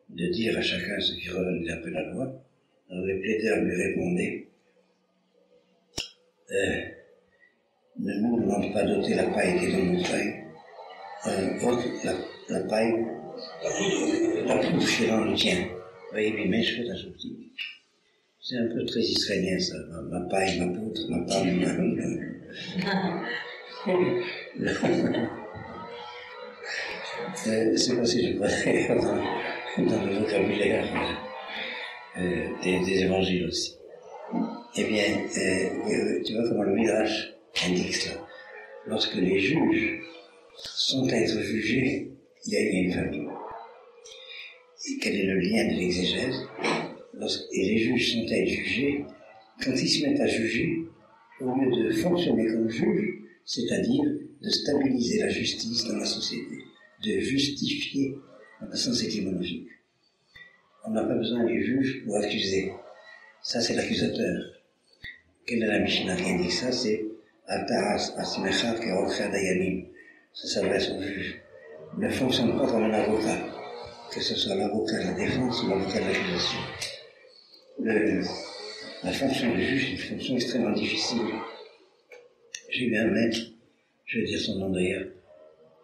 Speaker 1: de dire à chacun ce qui revenait un peu la loi, alors les plaideurs lui répondaient ne nous demande pas d'ôter la paille qui est dans notre paille, la paille, la pouffe qui est dans le tien. Voyez, mais je fais la sortie. C'est un peu très israélien ça, ma paille, ma poutre, ma paille, c'est pas si je crois dans le vocabulaire des évangiles aussi. Eh bien, tu vois comment le Midrash indique cela. Lorsque les juges sont à être jugés, il y a une famille. Et quel est le lien de l'exégèse? Et les juges sont à être jugés, quand ils se mettent à juger, au lieu de fonctionner comme juges, c'est-à-dire de stabiliser la justice dans la société, de justifier dans le sens étymologique. On n'a pas besoin du juge pour accuser. Ça, c'est l'accusateur. Quelle est la Mishnah qui indique ça? C'est Ata'as Asmecha Kerocha Dayanim. Ça s'adresse au juge. Ne fonctionne pas comme un avocat, que ce soit l'avocat de la défense ou l'avocat de l'accusation. La fonction du juge est une fonction extrêmement difficile. J'ai eu un maître, je vais dire son nom d'ailleurs,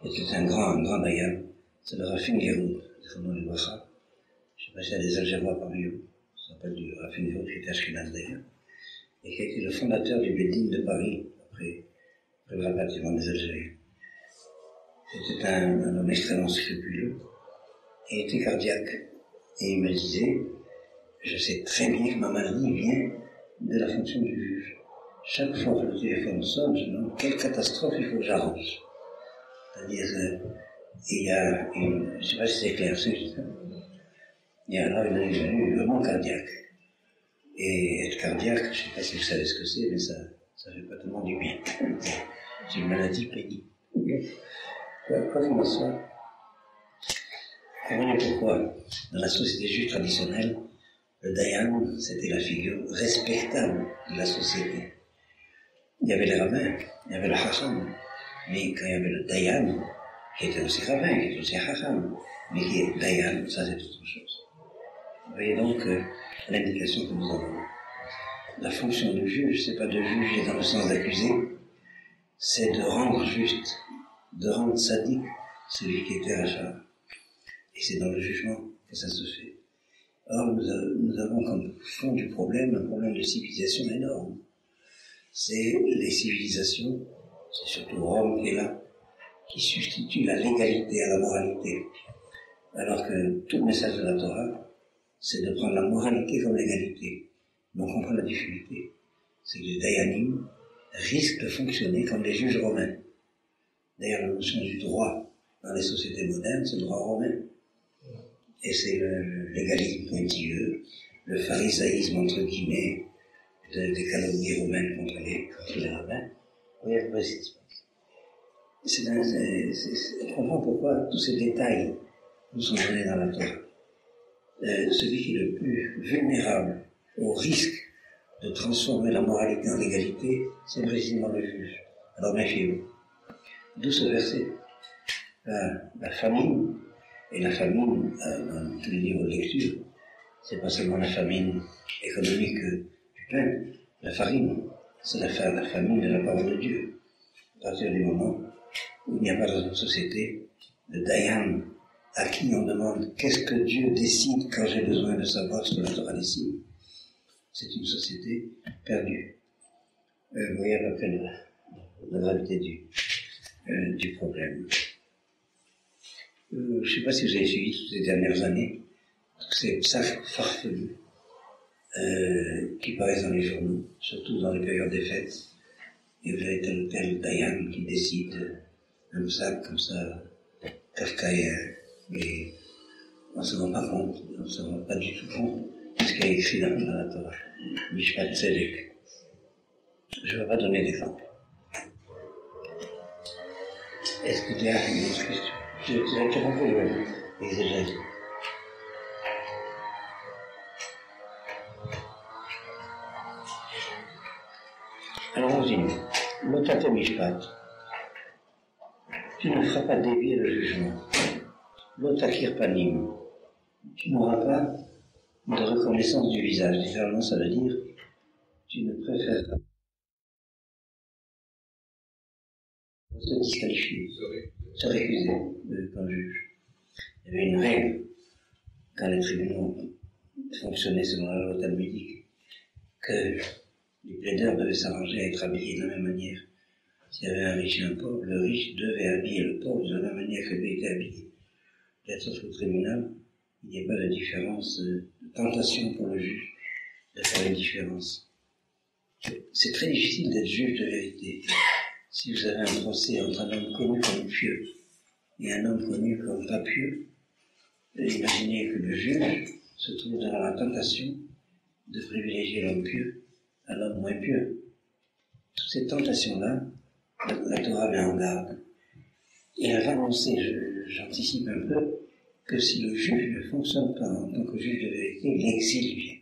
Speaker 1: qui était un grand d'ailleurs, c'est le Rafin Guérou, son nom est Wacha. Je sais pas s'il y a des Algérois parmi vous, ça s'appelle du Raffinéo, qui était Ashkenaz d'ailleurs, et qui a été le fondateur du Bédine de Paris, après le rapatriement des Algériens. C'était un homme extrêmement scrupuleux, et était cardiaque. Et il me disait, je sais très bien que ma maladie vient de la fonction du juge. Chaque fois que le téléphone sonne, je me demande quelle catastrophe il faut que j'arrange. C'est-à-dire, il y a une, je ne sais pas si c'est clair, c'est juste. Et alors, il est devenu vraiment cardiaque. Et être cardiaque, je ne sais pas si vous savez ce que c'est, mais ça fait pas tellement du bien. C'est une maladie pénible. Quoi qu'il en soit, comprenez pourquoi, dans la société juive traditionnelle, le Dayan, c'était la figure respectable de la société. Il y avait les rabbins, il y avait le Hacham, mais quand il y avait le Dayan, qui était aussi rabbin, qui était aussi Hacham, mais qui est Dayan, ça c'est autre chose. Vous voyez donc l'indication que nous avons. La fonction du juge, c'est pas de juger dans le sens d'accuser, c'est de rendre juste, de rendre sadique celui qui était Rachar. Et c'est dans le jugement que ça se fait. Or, nous avons comme fond du problème un problème de civilisation énorme. C'est les civilisations, c'est surtout Rome qui est là, qui substitue la légalité à la moralité. Alors que tout le message de la Torah, c'est de prendre la moralité comme l'égalité. Mais on comprend la difficulté. C'est que les Dayanim risquent de fonctionner comme les juges romains. D'ailleurs, la notion du droit dans les sociétés modernes, c'est le droit romain. Et c'est le légalisme pointilleux, le pharisaïsme entre guillemets, des calomnies romaines contre les rabbins. Vous voyez ce qui se passe. On comprend pourquoi tous ces détails nous sont donnés dans la Torah. Celui qui est le plus vulnérable au risque de transformer la moralité en légalité, c'est précisément le juge. Alors méfiez-vous. D'où ce verset. La famine, et la famine, dans tous les niveaux de lecture, c'est pas seulement la famine économique du pain, la farine, c'est la famine de la parole de Dieu. À partir du moment où il n'y a pas dans une société de Dayan, à qui on demande qu'est-ce que Dieu décide quand j'ai besoin de savoir ce que la Torah décide, c'est une société perdue. Vous voyez à peu près la gravité du problème. Je ne sais pas si vous avez suivi toutes ces dernières années, ces psaques farfelus qui paraissent dans les journaux, surtout dans les périodes des fêtes, et vous avez tel ou tel Dayan qui décide un psaque comme ça, kafkaïen, mais on ne se rend pas compte, on ne se rend pas du tout compte de ce qu'il y a écrit dans la Torah. Mishpat Tzedek. Je ne vais pas donner d'exemple. Est-ce que tu as une autre question? Tu as compris l'exégèse. Alors on continue. Lotate Mishpat. Tu ne feras pas dévier le jugement. Lotakir Panim. Tu n'auras pas de reconnaissance du visage. Littéralement, ça veut dire tu ne préféreras pas se disqualifier, se récuser comme juge. Il y avait une règle quand les tribunaux fonctionnaient selon la loi talmudique que les plaideurs devaient s'arranger à être habillés de la même manière. S'il y avait un riche et un pauvre, le riche devait habiller le pauvre de la même manière que lui était habillé. De sorte qu'au tribunal, il n'y a pas de différence, de tentation pour le juge de faire une différence. C'est très difficile d'être juge de vérité. Si vous avez un procès entre un homme connu comme pieux et un homme connu comme pas pieux, imaginez que le juge se trouve dans la tentation de privilégier l'homme pieux à l'homme moins pieux. Toutes ces tentations-là, la Torah met en garde. Et elle va annoncer, j'anticipe un peu, que si le juge ne fonctionne pas en tant que juge de vérité, l'exil vient.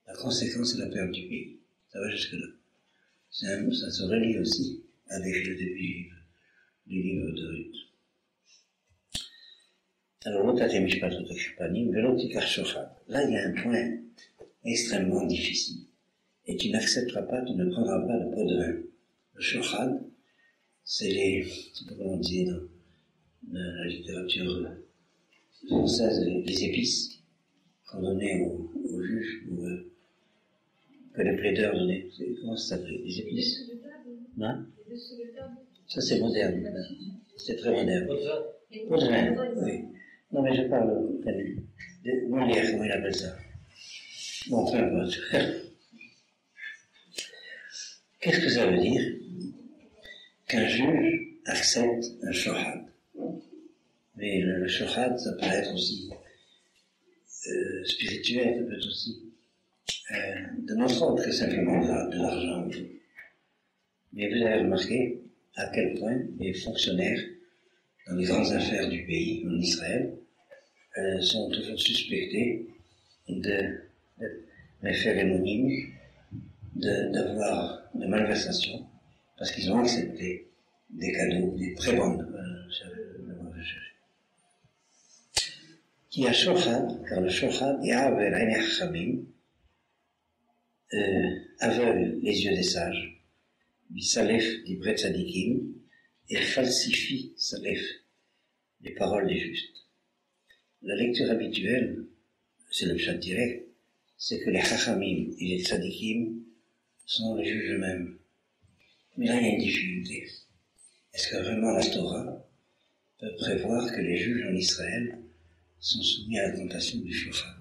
Speaker 1: La conséquence, c'est la perte du pays. Ça va jusque-là. Ça se relie aussi avec le début du livre de Ruth. Alors, là, il y a un point extrêmement difficile. Et tu n'accepteras pas, tu ne prendras pas le pot de vin. Le shochad, c'est comment on dit dans la littérature française, les épices. qu'on donnait aux juges pour que les plaideurs donnaient. Comment ça s'appelait? Des épices? Non? Ça c'est moderne. C'est très moderne. Pot de vin, oui. Non mais je parle de Molière, comment il appelle ça? Bon, peu importe. Qu'est-ce que ça veut dire qu'un juge accepte un shohad? Mais le shohad, ça peut être aussi spirituel, ça peut être aussi de notre ordre que simplement de l'argent. Mais vous avez remarqué à quel point les fonctionnaires dans les grandes affaires du pays, en Israël, sont toujours suspectés de faire anonyme, d'avoir de malversations, parce qu'ils ont accepté des cadeaux, des prébendes. Qui a shochad, car le shochad aveugle les yeux des sages, salef des vrais tzadikim, et falsifie salef les paroles des justes. La lecture habituelle, c'est le pshat direct, c'est que les chachamim et les tzadikim sont les juges eux-mêmes. Mais là, il y a une difficulté. Est-ce que vraiment la Torah peut prévoir que les juges en Israël sont soumis à la tentation du shochad?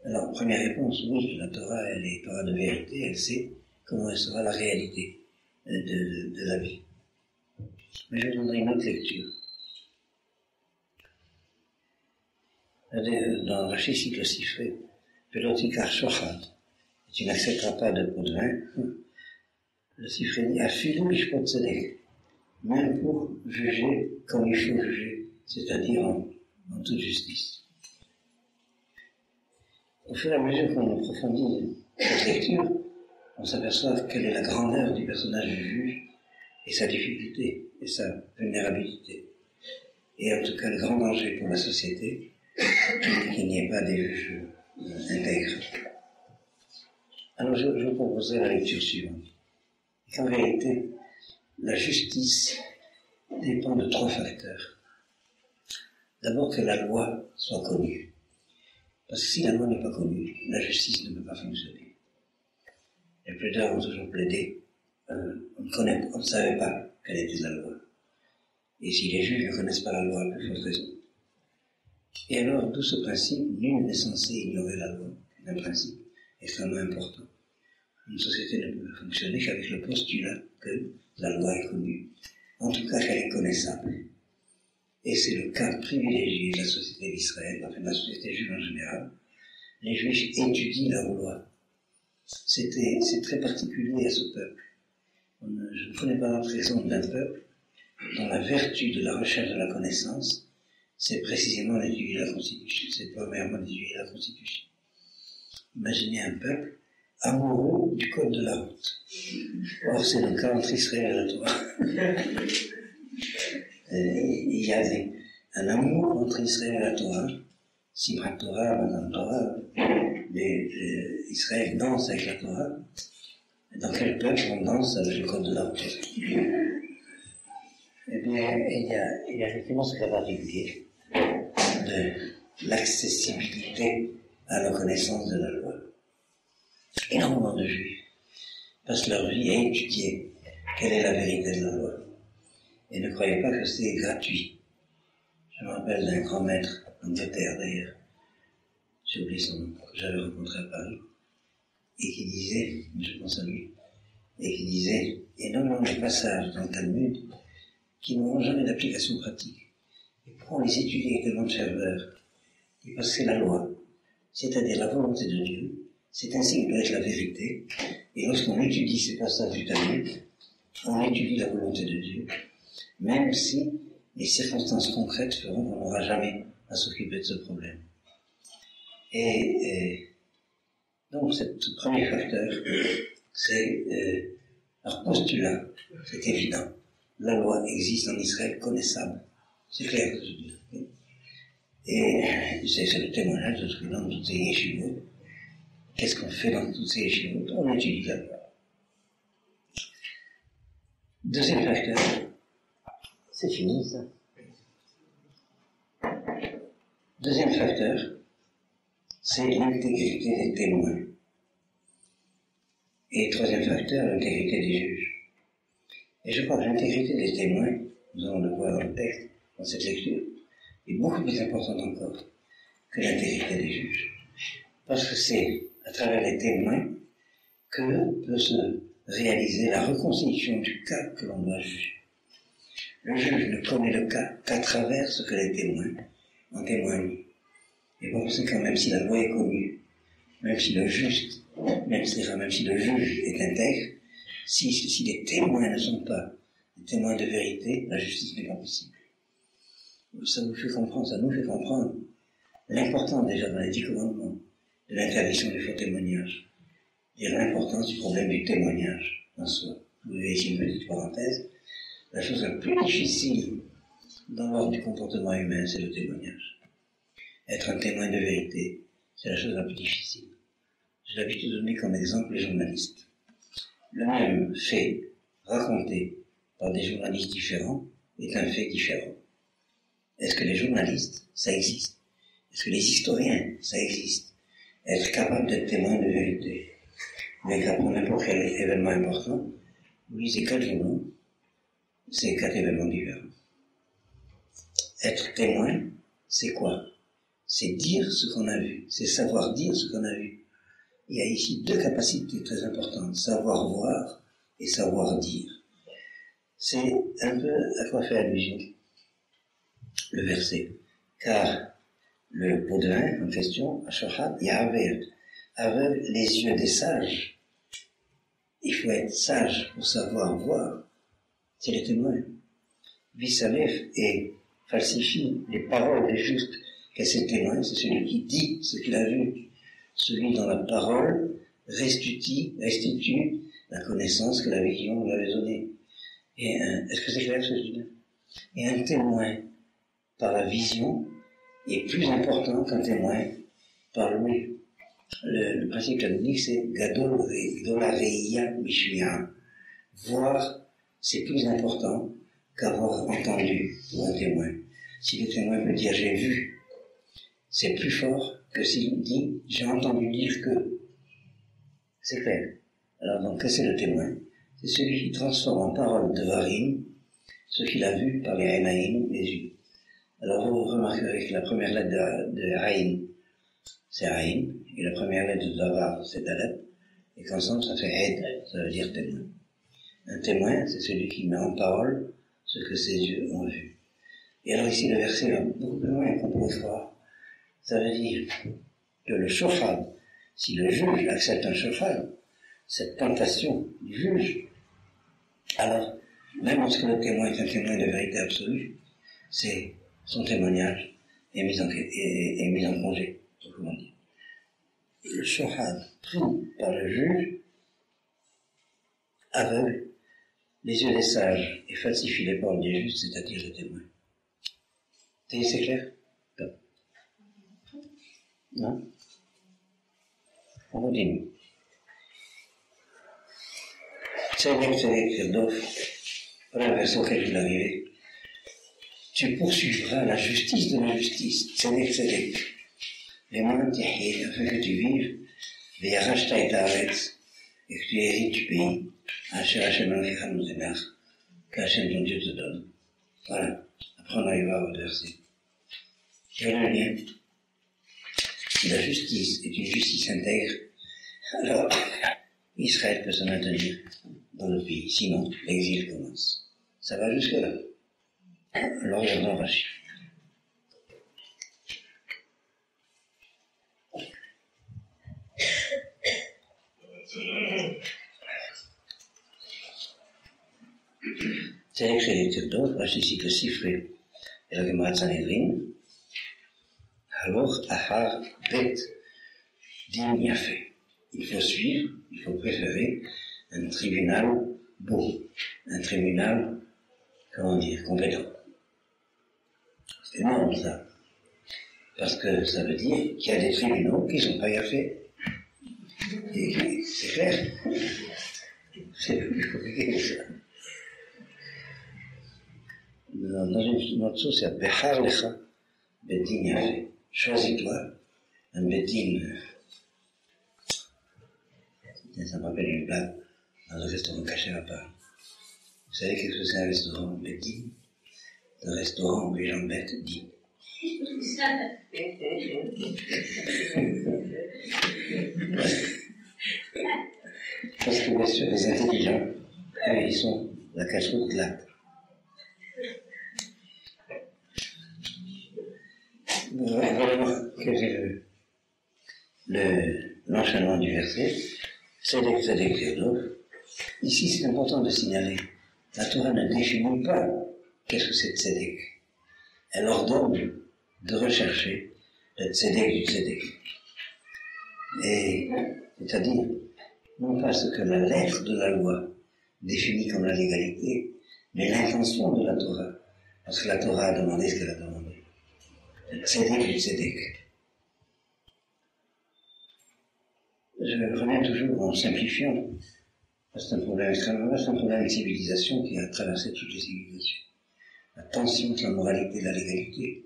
Speaker 1: Alors, première réponse, oui, la Torah, elle est Torah de vérité, elle sait comment elle sera la réalité de la vie. Mais je vous donnerai une autre lecture. Dans Rashi cite le Sifré, Velotikar shochad, et tu n'accepteras pas de pot de vin. Le Sifré dit, Afilu mishpot tzedek, même pour juger comme il faut juger, c'est-à-dire en toute justice. Au fur et à mesure qu'on approfondit cette lecture, on s'aperçoit quelle est la grandeur du personnage du juge et sa difficulté et sa vulnérabilité. Et en tout cas, le grand danger pour la société, qu'il n'y ait pas des juges intègres. Alors je vous proposerai la lecture suivante. En réalité, la justice dépend de 3 facteurs. D'abord que la loi soit connue. Parce que si la loi n'est pas connue, la justice ne peut pas fonctionner. Les plaideurs ont toujours plaidé, on ne savait pas quelle était la loi. Et si les juges ne connaissent pas la loi, à plus forte raison. Et alors, d'où ce principe, nul n'est censé ignorer la loi, c'est un principe extrêmement important. Une société ne peut fonctionner qu'avec le postulat que la loi est connue, en tout cas qu'elle est connaissable. Et c'est le cas privilégié de la société d'Israël, enfin de la société juive en général. Les juifs étudient la loi. C'est très particulier à ce peuple. Je ne connais pas d'autre exemple d'un peuple dont la vertu de la recherche de la connaissance, c'est précisément d'étudier la Constitution. C'est premièrement d'étudier la Constitution. Imaginez un peuple amoureux du code de la route. Or, c'est le cas entre Israël et la Torah. Il y a un amour entre Israël et la Torah. Simchat Torah, Matan Torah, Israël danse avec la Torah. Dans quel peuple on danse avec le code de la route? Eh bien, il y a effectivement ce cas particulier de l'accessibilité à la connaissance de la loi. Énormément de juifs passent leur vie à étudier quelle est la vérité de la loi. Et ne croyez pas que c'est gratuit. Je me rappelle d'un grand maître d'Angleterre d'ailleurs, j'ai oublié son nom, que j'avais rencontré à Paris, et qui disait, je pense à lui, et qui disait énormément de passages dans le Talmud qui n'auront jamais d'application pratique. Et pourquoi on les étudie avec tellement de ferveur? Et parce que c'est la loi, c'est-à-dire la volonté de Dieu, c'est ainsi que doit être la vérité. Et lorsqu'on étudie ces passages du Talmud, on étudie la volonté de Dieu, même si les circonstances concrètes feront qu'on n'aura jamais à s'occuper de ce problème. Et donc, ce premier facteur, c'est leur postulat, c'est évident. La loi existe en Israël connaissable. C'est clair que je dis. Et c'est le témoignage de ce que dans toutes ces yeshivot. Qu'est-ce qu'on fait dans toutes ces yeshivot? On étudie la loi. Deuxième facteur, c'est fini ça. Deuxième facteur, c'est l'intégrité des témoins. Et troisième facteur, l'intégrité des juges. Et je crois que l'intégrité des témoins, nous allons le voir dans le texte, dans cette lecture, est beaucoup plus importante encore que l'intégrité des juges. Parce que c'est à travers les témoins que peut se réaliser la reconstitution du cas que l'on doit juger. Le juge ne connaît le cas qu'à travers ce que les témoins en témoignent. Et par conséquent, même si la loi est connue, même si le juge est intègre, si les témoins ne sont pas des témoins de vérité, la justice n'est pas possible. Ça nous fait comprendre l'importance déjà dans les 10 commandements de l'interdiction du faux témoignage. Et l'importance du problème du témoignage en soi. Vous voyez ici une petite parenthèse. La chose la plus difficile dans l'ordre du comportement humain, c'est le témoignage. Être un témoin de vérité, c'est la chose la plus difficile. J'ai l'habitude de donner comme exemple les journalistes. Le même fait raconté par des journalistes différents est un fait différent. Est-ce que les journalistes, ça existe? Est-ce que les historiens, ça existe? Être capable d'être témoin de vérité. Mais qu'après n'importe quel événement important, vous lisez 4 journaux, c'est 4 événements différents. Être témoin, c'est quoi? C'est dire ce qu'on a vu, c'est savoir dire ce qu'on a vu. Il y a ici 2 capacités très importantes, savoir voir et savoir dire. C'est un peu à quoi fait allusion le verset. Car le pot de vin en question, Ashochat, il y a aveugle les yeux des sages. Il faut être sage pour savoir voir. C'est les témoins. Visalef et falsifie les paroles des justes. Qu'est-ce que c'est le témoin? C'est celui qui dit ce qu'il a vu. Celui dont la parole restitue la connaissance que la vision lui avait donnée. Est-ce que c'est clair ce que je dis là? Et un témoin par la vision est plus important qu'un témoin par l'ouïe. Le principe canonique, c'est Gadol Reia Mishmi'a. Voir, c'est plus important qu'avoir entendu pour un témoin. Si le témoin peut dire j'ai vu, c'est plus fort que s'il dit j'ai entendu dire que. C'est clair. Alors donc, qu'est-ce que c'est le témoin? C'est celui qui transforme en parole de Varim ce qu'il a vu par les Enaïm, les yeux. Alors vous remarquerez que la première lettre de Aïn, c'est Aïn, et la première lettre de Davar, c'est Dalet, et qu'ensemble ça fait Ed, ça veut dire témoin. Un témoin, c'est celui qui met en parole ce que ses yeux ont vu. Et alors ici, le verset va beaucoup plus loin qu'on pourrait croire. Ça veut dire que le shofar, si le juge accepte un shofar, cette tentation du juge, alors, même lorsque le témoin est un témoin de vérité absolue, c'est son témoignage est mis en congé, comment dire. Le shofar pris par le juge aveugle les yeux des sages et falsifie les paroles des justes, c'est-à-dire les témoins. C'est clair? Non? On continue. Voilà le verset auquel je vais arriver. Tu poursuivras la justice de la justice. Tzedek. Les mains t'hérite afin que tu vives, et racheta et t'arrêtes, et que tu hérites du pays. Asher Hashem Elohecha Notenach, qu'Hashem ton Dieu te donne. Voilà. Après on arrivera au verset. Quel est le lien? Si la justice est une justice intègre, alors Israël peut se maintenir dans le pays. Sinon, l'exil commence. Ça va jusque-là. Alors regardons Rashi. C'est écrit les Tirdot, Rashi cite le Sifré et la Gemara Sanhedrin. Alors, Ahar Bet Din Yafé. Il faut suivre, il faut préférer un tribunal beau, un tribunal, comment dire, compétent. C'est énorme ça. Parce que ça veut dire qu'il y a des tribunaux qui ne sont pas Yafé. Et c'est clair. C'est plus compliqué que ça. Dans une autre source, c'est Behar Lecha Bet Din Yafé. Choisis-toi un Beddin. Ça me rappelle une blague dans un restaurant caché à Paris. Vous savez qu'est-ce que c'est un restaurant Beddin? Un restaurant où les gens bêtes dînent. Parce que bien sûr, les intelligents, ils sont la cache-route de l'acte. Voilà quel est l'enchaînement du verset. Tzedek, tzedek, tzedek. Ici, c'est important de signaler. La Torah ne définit pas qu'est-ce que c'est tzedek. Elle ordonne de rechercher le tzedek du tzedek. Et, c'est-à-dire, non pas ce que la lettre de la loi définit comme la légalité, mais l'intention de la Torah. Parce que la Torah a demandé ce qu'elle a demandé. Le tzedek du tzedek. Je reviens toujours en simplifiant. C'est un problème extrêmement vaste, c'est un problème de civilisation qui a traversé toutes les civilisations. La tension entre la moralité et la légalité.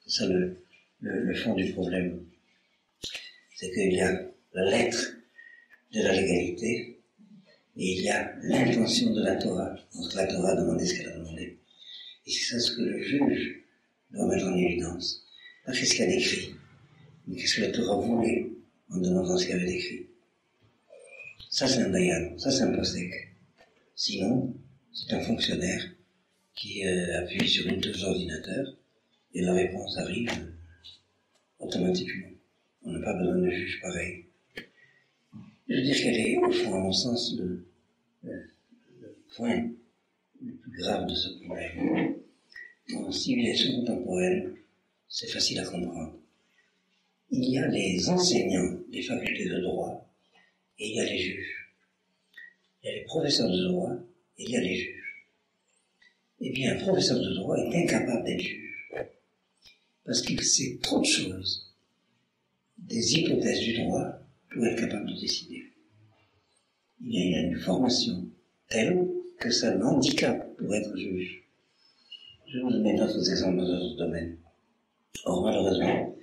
Speaker 1: C'est ça le fond du problème. C'est qu'il y a la lettre de la légalité et il y a l'intention de la Torah. Donc la Torah a demandé ce qu'elle a demandé. Et c'est ça ce que le juge doit mettre en évidence. Pas qu'est-ce qu'il y a d'écrit, mais qu'est-ce que la Torah voulait en demandant ce qu'il y avait d'écrit. Ça c'est un dayan, ça c'est un postek. Sinon, c'est un fonctionnaire qui appuie sur une touche d'ordinateur et la réponse arrive automatiquement. On n'a pas besoin de juge pareil. Je veux dire qu'elle est, au fond, à mon sens, le point le plus grave de ce problème. En civilisation contemporaine, c'est facile à comprendre. Il y a les enseignants des facultés de droit et il y a les juges. Il y a les professeurs de droit et il y a les juges. Eh bien, un professeur de droit est incapable d'être juge parce qu'il sait trop de choses, des hypothèses du droit, pour être capable de décider. Il y a une formation telle que ça l'handicape pour être juge. Je vais vous donner d'autres exemples dans d'autres domaines. Or, malheureusement,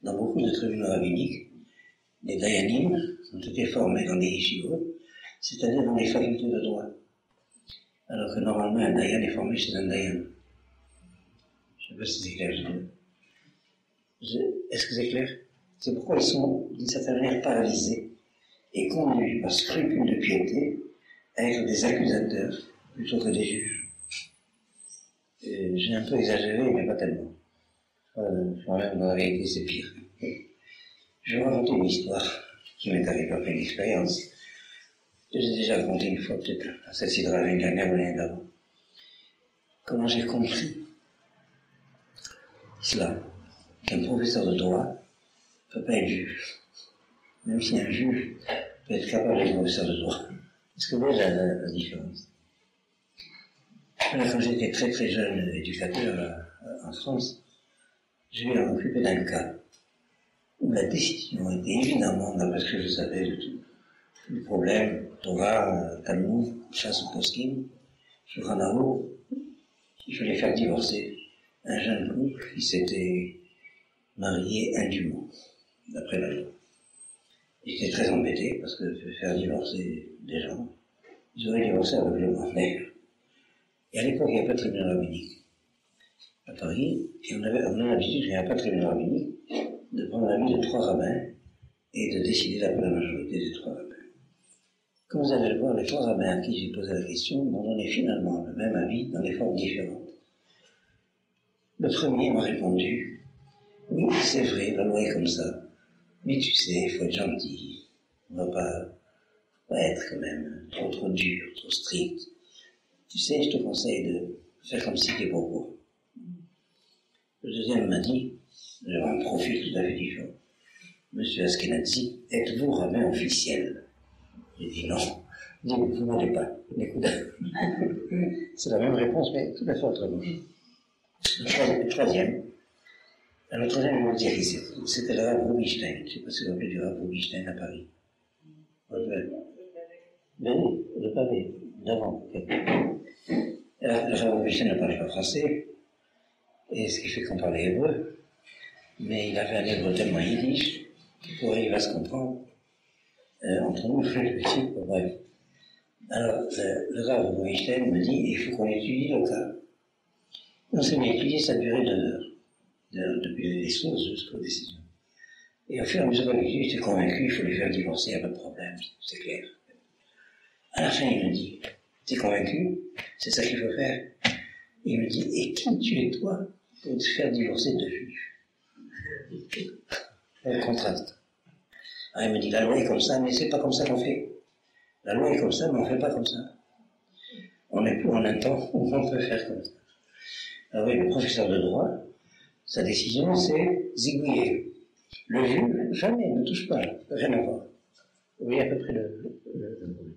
Speaker 1: dans beaucoup de tribunaux rabbiniques, les dayanim ont été formés dans des yeshivot, c'est-à-dire dans les facultés de droit. Alors que normalement, un dayan est formé chez un dayan. Je ne sais pas si c'est clair. Est-ce que c'est clair? C'est pourquoi ils sont, d'une certaine manière, paralysés et conduits par scrupule de piété à être des accusateurs plutôt que des juges. J'ai un peu exagéré, mais pas tellement. Moi-même, dans la réalité, c'est pire. Je vais raconter une histoire qui m'est arrivée après une expérience. J'ai déjà raconté une fois, peut-être, à celle-ci de l'année dernière ou l'année d'avant. Comment j'ai compris cela, qu'un professeur de droit ne peut pas être juge. Même si un juge peut être capable d'être professeur de droit. Est-ce que vous voyez la différence? Quand j'étais très très jeune éducateur en France, j'ai eu à m'occuper d'un cas où la décision était évidemment, d'après ce que je savais de tout, le problème, Torah, Talmud, chasse au poskim, Shulchan Aruch, il fallait faire divorcer un jeune couple qui s'était marié indûment, d'après la loi. J'étais très embêté parce que faire divorcer des gens, ils auraient divorcé aveuglément. Et à l'époque, il n'y avait pas de tribunal rabbinique à Paris, et on a l'habitude, il n'y avait pas de tribunal rabbinique, de prendre l'avis de 3 rabbins et de décider d'après la majorité des 3 rabbins. Comme vous allez le voir, les 3 rabbins à qui j'ai posé la question m'ont donné finalement le même avis dans des formes différentes. Le premier m'a répondu, oui, c'est vrai, la loi est comme ça, mais tu sais, il faut être gentil, on ne va pas être quand même trop dur, trop strict. Tu sais, je te conseille de faire comme si t'es pour moi. Le deuxième m'a dit, j'avais un profil tout à fait différent. Monsieur Askenazi, êtes-vous rabbin officiel? J'ai dit non. Il dit, vous n'allez pas. Écoutez. C'est la même réponse, mais tout à fait autrement. Le troisième. Alors, le troisième, je vais vous dire qui c'était le Rav Rubinstein. Je ne sais pas si vous vous rappelez du Rav Rubinstein à Paris. Le pavé, d'avant. Le Rav Rubinstein ne parlait pas français. Et ce qui fait qu'on parlait hébreu. mais il avait un livre tellement yiddish qu'il pourrait arriver à se comprendre entre nous, le petit, bref. Alors, le Rav Weinstein me dit, il faut qu'on étudie le cas. On s'est mis à étudier, ça a duré 2 heures, depuis les sources jusqu'aux décisions. Et au fur et à mesure qu'on étudie, j'étais convaincu, il faut les faire divorcer, il n'y a pas de problème, c'est clair. À la fin, il me dit, t'es convaincu? C'est ça qu'il faut faire? Il me dit, et qui tu es toi pour te faire divorcer de juifs? Le contraste. Alors il me dit, la loi est comme ça, mais c'est pas comme ça qu'on fait. La loi est comme ça, mais on ne fait pas comme ça. On n'est plus en un temps où on peut faire comme ça. Alors oui, le professeur de droit, sa décision, c'est zigouiller. Le juge, jamais, ne touche pas, rien à voir. Vous voyez à peu près le bruit.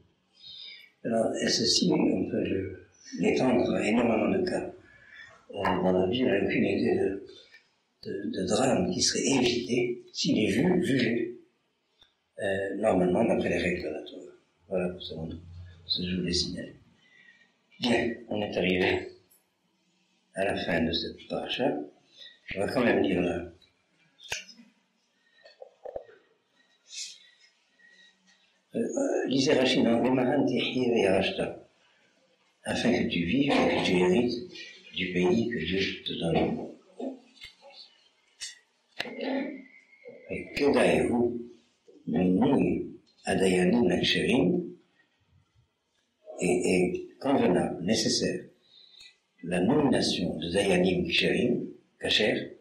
Speaker 1: Alors, et ceci, on peut l'étendre à énormément de cas. Dans la vie, on n'a aucune idée de drame qui serait évité si les juges jugeaient normalement d'après les règles de la Torah. Voilà pour ce que je voulais signaler. Bien, on est arrivé à la fin de cette paracha. On va quand même lire là. Lisez Rachid dans Gemaran Tichye Ve'arashta, afin que tu vives et que tu hérites du pays que Dieu te donne. Et que d'ailleurs, Mini Adayanim Aksherim, et convenable, nécessaire, la nomination de Dayanim Ksherim, Kacher,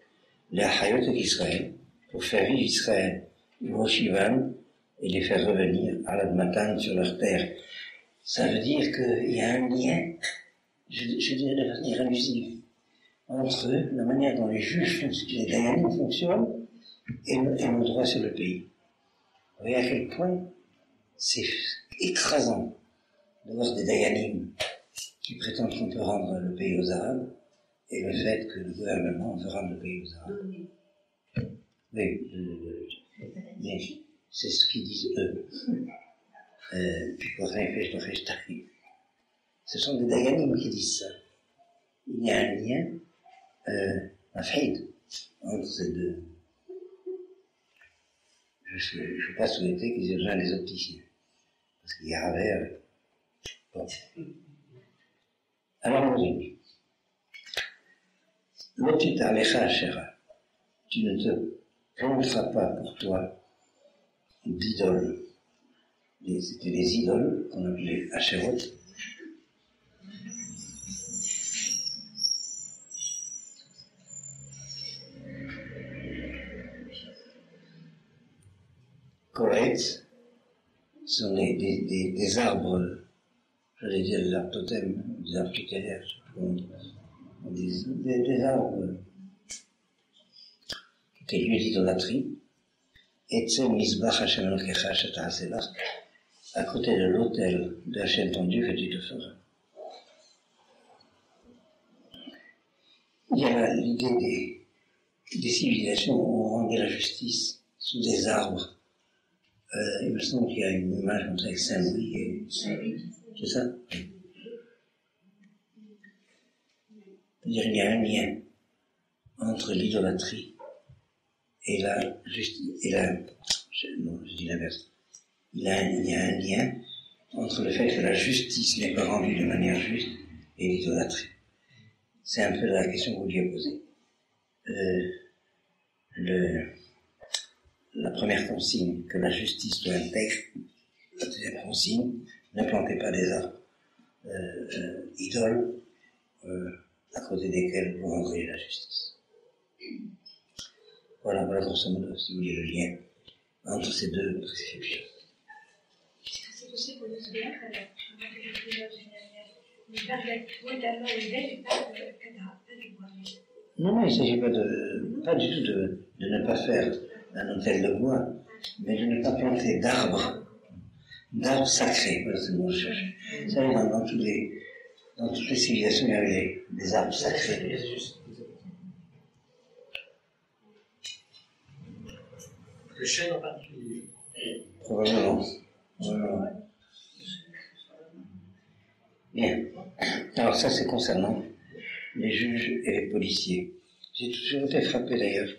Speaker 1: les Hayot d'Israël, pour faire vivre Israël, Yoshivan, et les faire revenir à l'Admatan sur leur terre. Ça veut dire qu'il y a un lien, je dirais de manière allusive, entre la manière dont les juges fonctionnent, les Dayanim fonctionnent, et nos droits sur le pays. Vous voyez à quel point c'est écrasant de voir des Dayanim qui prétendent qu'on peut rendre le pays aux Arabes, et le fait que le gouvernement veut rendre le pays aux Arabes. Oui, mais c'est ce qu'ils disent eux. Ce sont des Dayanim qui disent ça. Il y a un lien, un fait entre ces deux. Je ne veux pas souhaiter qu'ils aient besoin des opticiens, parce qu'il y a avec. Bon. Alors on dit, l'otita lecha shera, tu ne te planteras pas pour toi d'idoles. C'était les idoles qu'on appelait Asherot. Koretz sont des arbres, j'allais dire des arbres totems, des arbres tutélaires, des arbres qui étaient lieux d'idolâtrie. Etzel Misbach Hashem Elokecha Sheta'aselach, à côté de l'autel d'Hachem ton Dieu que tu te feras. Il y a l'idée des civilisations où on rendait la justice sous des arbres. Il me semble qu'il y a une image comme ça avec Saint-Louis et... C'est ça? C'est-à-dire qu'il y a un lien entre l'idolâtrie et la justice, non, je dis l'inverse. Il y a un lien entre le fait que la justice n'est pas rendue de manière juste et l'idolâtrie. C'est un peu la question que vous lui avez posée. La première consigne, que la justice soit intègre. La deuxième consigne, ne plantez pas des arbres idoles à côté desquels vous rendrez la justice. Voilà grosso modo, si vous voulez, le lien entre ces deux prescriptions.
Speaker 6: Est-ce que c'est possible de se dire que le père également il parle de Kadra, pas du bois.
Speaker 1: Non, il ne s'agit pas du tout de ne pas faire un hôtel de bois, mais de ne pas planter d'arbres sacrés, voilà ce que je cherche. Vous savez, dans toutes les civilisations, il y avait des arbres sacrés.
Speaker 2: Le chêne en particulier.
Speaker 1: Probablement. Bien. Alors ça, c'est concernant les juges et les policiers. J'ai toujours été frappé d'ailleurs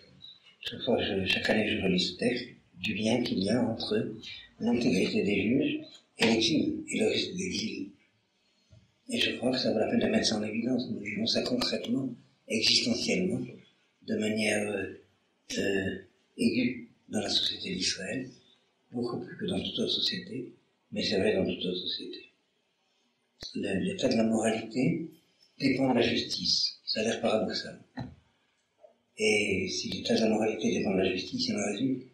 Speaker 1: Chaque année je relis ce texte, du lien qu'il y a entre l'intégrité des juges et l'exil, et le risque d'exil. Et je crois que ça vaut la peine de mettre ça en évidence. Nous vivons ça concrètement, existentiellement, de manière aiguë dans la société d'Israël, beaucoup plus que dans toute autre société, mais c'est vrai dans toute autre société. L'état de la moralité dépend de la justice. Ça a l'air paradoxal. Et si l'état de la moralité dépend de la justice, il en résulte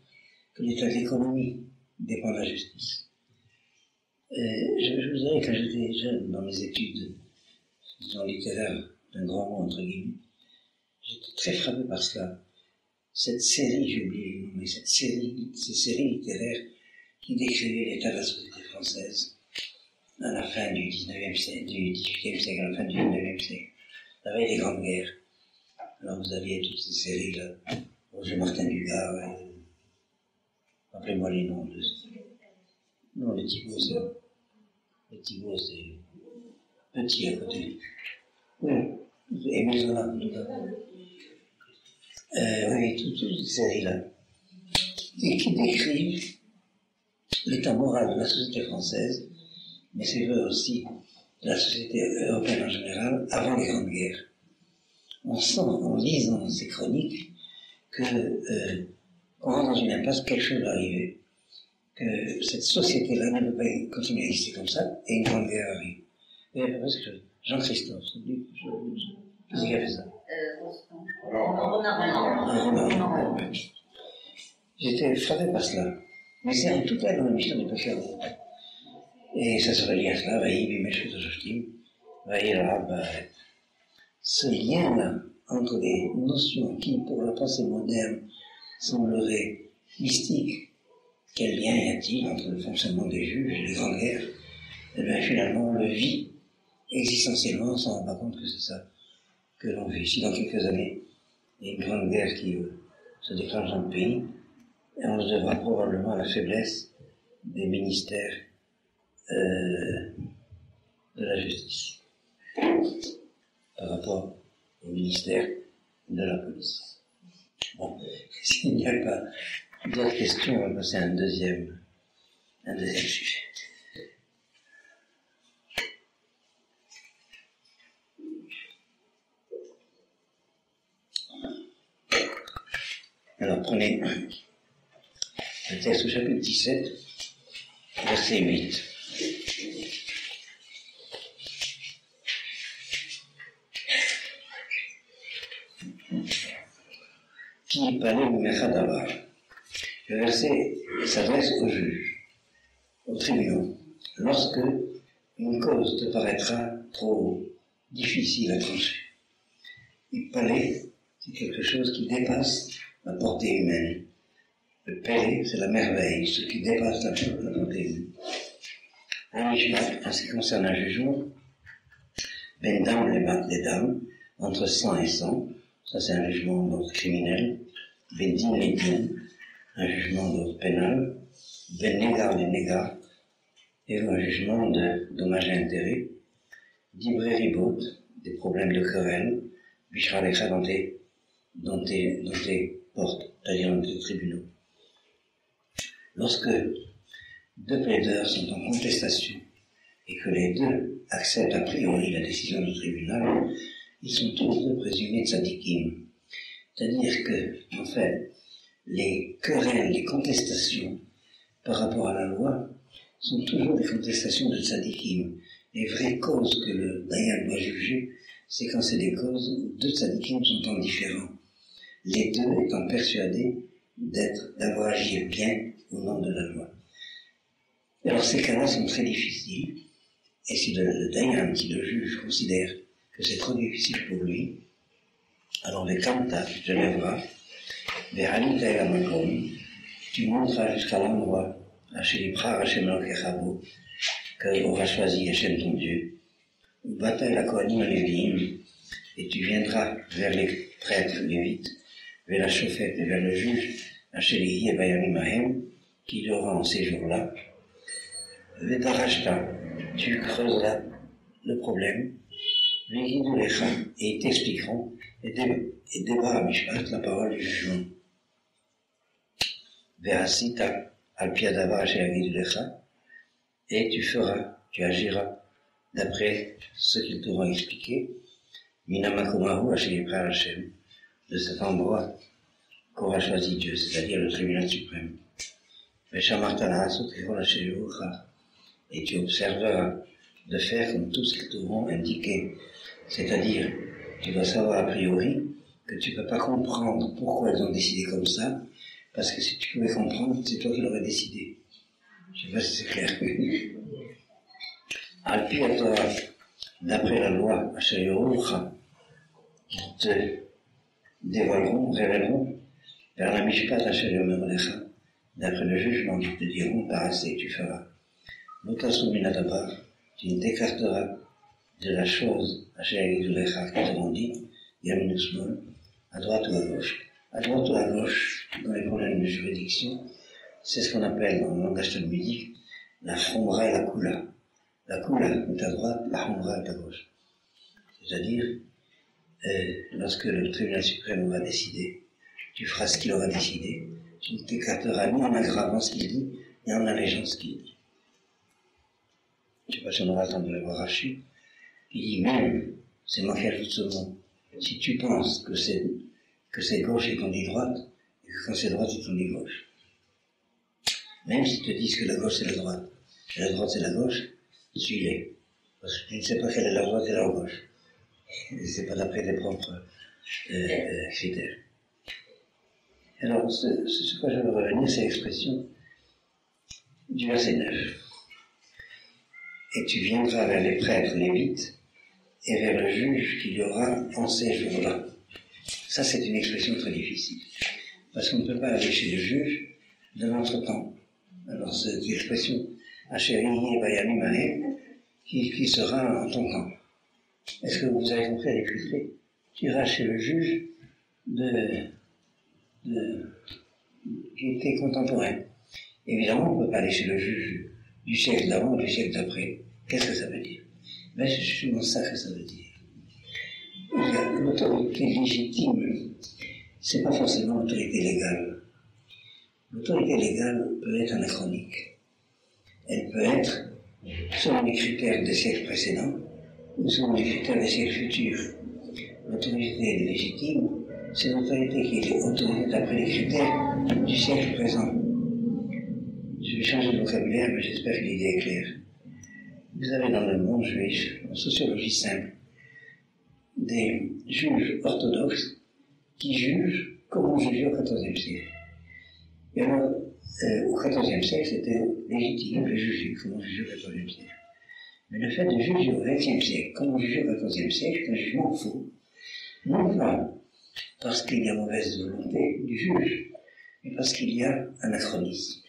Speaker 1: que l'état de l'économie dépend de la justice. Je vous dirais, quand j'étais jeune, dans mes études, disons littéraires, d'un grand mot entre guillemets, j'étais très frappé par cela. Cette série, j'ai oublié le nom, mais ces séries littéraires qui décrivaient l'état de la société française à la fin du 19e siècle, du 18e siècle, à la fin du 19e siècle, la veille des grandes guerres. Alors vous aviez toutes ces séries-là, Roger Martin Dugard, rappelez-moi les noms de... Non, les Thibault, c'est petit à côté. Oui, Émile Zola, tout à fait. Oui, toutes ces séries-là, et qui décrivent l'état moral de la société française, mais c'est vrai aussi de la société européenne en général, avant les grandes guerres. On sent, en lisant ces chroniques, qu'on rentre dans une impasse, quelque chose va arriver, que cette société-là ne peut pas continuer à exister comme ça, et une grande guerre arrive. Et parce que Jean-Christophe, c'est lui qui a fait ça.
Speaker 3: Romain.
Speaker 1: J'étais frappé par cela. Mais c'est en tout cas dans l'émission du Péché. Et ça se relie à cela, ce lien-là entre des notions qui, pour la pensée moderne, sembleraient mystiques. Quel lien y a-t-il entre le fonctionnement des juges et les grandes guerres? Eh bien, finalement, on le vit existentiellement, on ne s'en rend pas compte que c'est ça que l'on vit. Si dans quelques années, il y a une grande guerre qui se déclenche dans le pays, et on se devra probablement à la faiblesse des ministères de la justice par rapport au ministère de la police. Bon, s'il n'y a pas d'autres questions, on va passer à un deuxième sujet. Alors prenez le texte au chapitre 17, verset 8. Qui parlait du Mechadavar. Le verset s'adresse aux juges, aux tribunaux. Lorsque une cause te paraîtra trop difficile à trancher. Et parler, c'est quelque chose qui dépasse la portée humaine. Le pélé, c'est la merveille, ce qui dépasse la portée humaine. Un mishpat, en ce qui concerne un jugement, ben dam les dames, entre sang et sang, ça c'est un jugement d'ordre criminel, ben din les din, un jugement d'ordre pénal, ben négar les négars, et un jugement de dommages et intérêts, d'ibré ribot, des problèmes de querelle, bishra dans tes portes, c'est-à-dire dans tes tribunaux. Lorsque deux plaideurs sont en contestation et que les deux acceptent a priori la décision du tribunal, ils sont tous deux présumés tzadikim. C'est-à-dire que, en fait, les querelles, les contestations par rapport à la loi sont toujours des contestations de tzadikim. Les vraies causes que le dayan doit juger, c'est quand c'est des causes où deux tzadikim sont en différent. Les deux étant persuadés d'avoir agi bien au nom de la loi. Alors ces cas-là sont très difficiles, et si le dayan, si le juge considère que c'est trop difficile pour lui, alors le kanta, tu te lèveras, vers Alita et Amakom, tu monteras jusqu'à l'endroit, Hachelipra, Hachem Kechabo, qu'aura choisi Hachem ton Dieu, ou bataille la Kohanim Lévi'im, et tu viendras vers les prêtres lévites, vers la chauffette et vers le juge, Hachelihi et Bayamim Ahem, qui y aura en ces jours-là, Vetarashta, tu creuseras le problème, et ils t'expliqueront, et débat à Mishpat, la parole du jugement. Verasita, Alpiadava, Sheagidulecha, et tu feras, tu agiras d'après ce qu'ils t'auront expliqué, Minamakumahu, Ashiripra Hashem, de cet endroit qu'aura choisi Dieu, c'est-à-dire le tribunal suprême. Et tu observeras de faire comme tout ce qu'ils t'auront indiqué, c'est-à-dire, tu dois savoir a priori que tu ne peux pas comprendre pourquoi ils ont décidé comme ça, parce que si tu pouvais comprendre, c'est toi qui l'aurais décidé. Je ne sais pas si c'est clair. Alpi à toi, d'après la loi, ils te dévoileront, révéleront, vers la Mishpat Ashayomerolecha, d'après le jugement, ils te diront, par assez, tu feras. L'otasominadabar, tu t'écarteras de la chose Ashayomerolecha qu'ils t'auront dit, Yaminusmol, à droite ou à gauche. À droite ou à gauche, dans les problèmes de juridiction, c'est ce qu'on appelle dans le langage talmudique la chomra et la kula. La kula est à droite, la chomra est à gauche. C'est-à-dire, lorsque le tribunal suprême va décider, tu feras ce qu'il aura décidé, tu ne t'écarteras ni en aggravant ce qu'il dit, ni en allégeant ce qu'il dit. Je ne sais pas si on aura le temps de le voir Rashi, il dit même, c'est moi qui ajoute ce mot, si tu penses que c'est gauche et qu'on dit droite, et que quand c'est droite et qu'on dit gauche. Même s'ils te disent que la gauche c'est la droite, et la droite c'est la gauche, suis-les. Parce que tu ne sais pas quelle est la droite et la gauche. Et c'est pas d'après tes propres critères. Alors, ce quoi je veux revenir, c'est l'expression du verset 9. Et tu viendras vers les prêtres lévites et vers le juge qu'il y aura en ces jours-là. Ça, c'est une expression très difficile. Parce qu'on ne peut pas aller chez le juge de notre temps. Alors, cette expression, Achérié Bayami Mahe, qui sera en ton temps. Est-ce que vous avez compris à l'expliquer? Tu iras chez le juge qui était contemporain. Évidemment, on ne peut pas aller chez le juge du siècle d'avant ou du siècle d'après. Qu'est-ce que ça veut dire? Ben, c'est justement ça que ça veut dire. L'autorité légitime, c'est pas forcément l'autorité légale. L'autorité légale peut être anachronique. Elle peut être selon les critères des siècles précédents ou selon les critères des siècles futurs. L'autorité légitime, c'est l'autorité qui est autorisée d'après les critères du siècle présent. Je vais changer de vocabulaire, mais j'espère que l'idée est claire. Vous avez dans le monde juif, en sociologie simple, des juges orthodoxes qui jugent comme on jugeait au XIVe siècle. Et alors, au XIVe siècle, c'était légitime de juger comme on jugeait au XIVe siècle. Mais le fait de juger au XXe siècle comme on jugeait au XIVe siècle, c'est un jugement faux. Non pas parce qu'il y a mauvaise volonté du juge, mais parce qu'il y a anachronisme.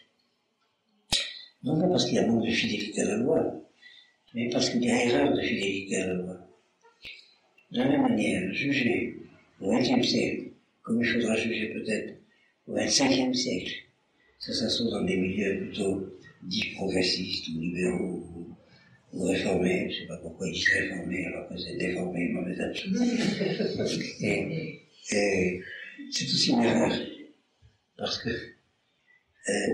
Speaker 1: Non pas parce qu'il y a manque de fidélité à la loi, mais parce qu'il y a erreur de fidélité à la loi. De la même manière, juger au XXe siècle, comme il faudra juger peut-être au XXVe siècle, ça se trouve dans des milieux plutôt dits progressistes ou libéraux ou réformés, je ne sais pas pourquoi ils disent réformés alors que c'est déformé, mauvaise habitude. Et c'est aussi une erreur, parce que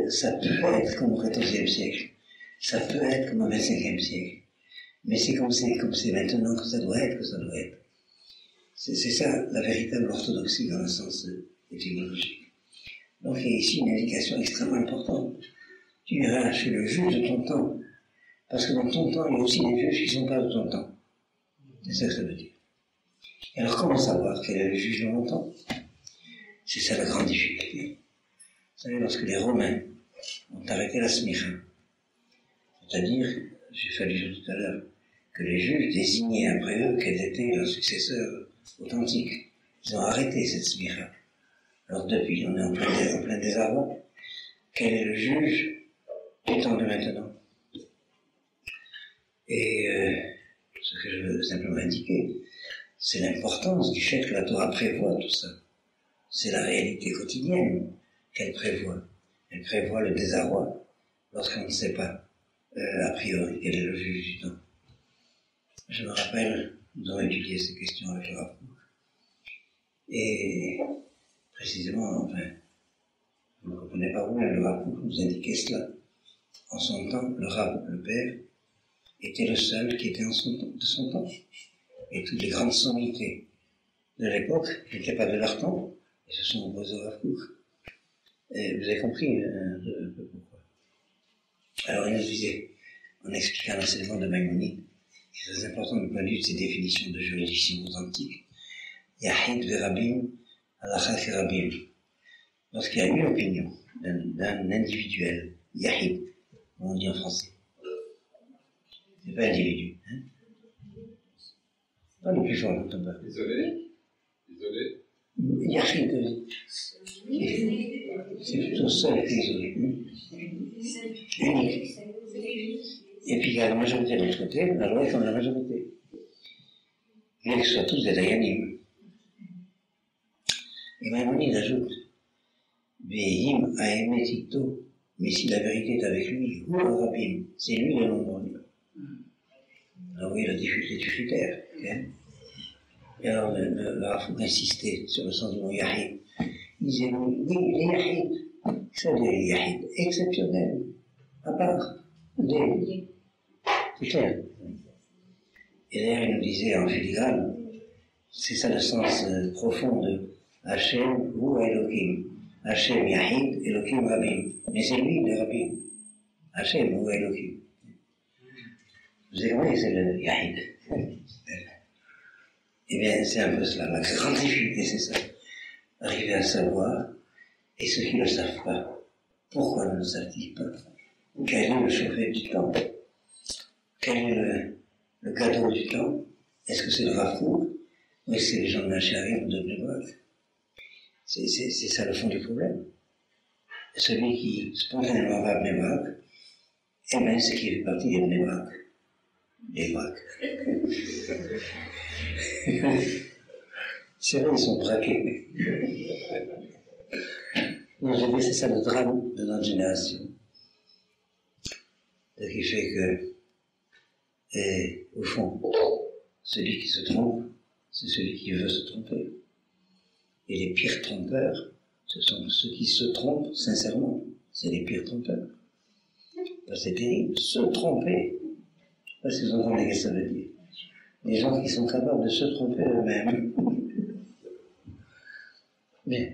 Speaker 1: ça peut être comme au XIVe siècle, ça peut être comme au XXe siècle, mais c'est comme c'est maintenant que ça doit être, C'est ça la véritable orthodoxie dans le sens étymologique. Donc il y a ici une indication extrêmement importante. Tu iras chez le juge de ton temps, parce que dans ton temps, il y a aussi des juges qui ne sont pas de ton temps. C'est ça que ça veut dire. Et alors comment savoir quel est le juge de mon temps? C'est ça la grande difficulté. Vous savez, lorsque les Romains ont arrêté la smicha, c'est-à-dire, j'ai fait allusion tout à l'heure, que les juges désignaient après eux quels étaient leurs successeurs authentiques. Ils ont arrêté cette smicha. Alors depuis, on est en plein désarroi. Quel est le juge du temps de maintenant? Et ce que je veux simplement indiquer, c'est l'importance du fait que la Torah prévoit tout ça. C'est la réalité quotidienne qu'elle prévoit. Elle prévoit le désarroi lorsqu'on ne sait pas, a priori, quel est le juge du temps. Je me rappelle, nous avons étudié ces questions avec le Rav Kook. Et précisément, enfin, vous comprenez n'est pas vous-même, le Rav Kook nous indiquait cela. En son temps, le Rav, le père, était le seul qui était de son temps. Et toutes les grandes sommités de l'époque n'étaient pas de leur temps, et se sont opposés au Rav Kook. Et vous avez compris un peu pourquoi. Alors il nous disait, en expliquant l'enseignement de Maïmonide, qui est très important du point de vue de ses définitions de juridiction authentique, Yahid verabim, halakha kerabim. Lorsqu'il y a une opinion d'un individuel, Yahid, comme on dit en français, c'est pas individu, hein? Pas le plus fort, n'entends pas.
Speaker 5: Isolé.
Speaker 1: Yahid, c'est plutôt seul qu'isolé. Unique. Et puis il y a la majorité de l'autre côté, la loi est comme la majorité. Mais qu'ils soient tous des dayanim. Et Maïmonide ajoute, Ve'im aemetito, mais si la vérité est avec lui, ou le rabim, c'est lui le nombreux. Alors oui, la difficulté du critère. Okay? Et alors le Rav Kook insistait sur le sens du mot Yahid. Il disait, oui, les Yahid, ça veut dire les Yahid exceptionnels, à part des... C'est clair. Et d'ailleurs, il nous disait en filigrane, c'est ça le sens profond de Hachem ou Elohim. Hachem Yahid, Elohim Rabim. Mais c'est lui le Rabim. Hachem ou Elohim. Vous avez compris, c'est le Yahid. Eh bien, c'est un peu cela. La grande difficulté, c'est ça. Arriver à savoir, et ceux qui ne le savent pas, pourquoi ne le savent-ils pas? Quel est le chauffeur du temps? Quel est le cadeau du temps? Est-ce que c'est le Rav Kook? Ou est-ce que c'est les gens de la Charim ou de Bnei Brak? C'est ça le fond du problème. Celui qui spontanément va à Bnei Brak, eh bien, c'est qu'il fait partie des Bnei Brak. Les Brak. C'est vrai, ils sont braqués. Non, je dis, c'est ça le drame de notre génération. Ce qui fait que, et, au fond, celui qui se trompe, c'est celui qui veut se tromper. Et les pires trompeurs, ce sont ceux qui se trompent sincèrement. C'est les pires trompeurs. C'est terrible, se tromper. Je ne sais pas si vous entendez ce que ça veut dire. Les gens qui sont capables de se tromper eux-mêmes. Bien.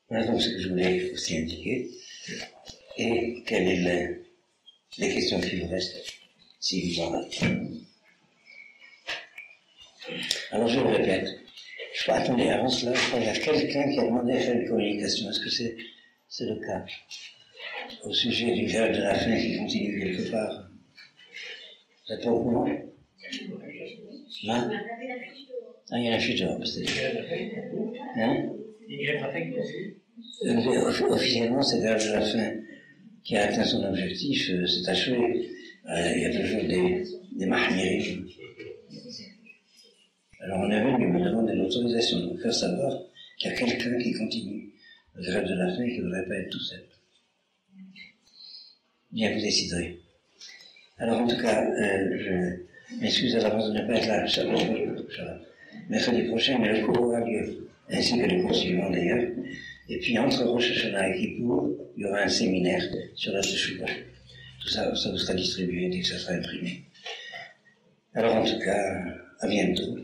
Speaker 1: Voilà donc ce que je voulais aussi indiquer. Et quelles sont les questions qui vous restent, si vous en avez. Alors je le répète. Je crois, attendez, avant cela, je crois qu'il y a quelqu'un qui a demandé à faire une communication. Est-ce que c'est le cas? Au sujet du grève de la faim qui continue quelque part. Vous êtes pas au courant? Là? Ah, il y a un futur, c'est-à-dire. Hein? Officiellement, cette grève de la faim qui a atteint son objectif, s'est achevée. Il y a toujours des mahmirim. Alors on est venu me demander l'autorisation de vous faire savoir qu'il y a quelqu'un qui continue le grève de la faim et qui ne devrait pas être tout seul. Bien, vous déciderez. Alors en tout cas, je m'excuse à l'avance de ne pas être là, mercredi prochain, mais le cours aura lieu, ainsi que le cours suivant d'ailleurs. Et puis entre Rosh Hashanah et Kippour, il y aura un séminaire sur la Teshuvah. Tout ça, ça vous sera distribué dès que ça sera imprimé. Alors en tout cas, à bientôt.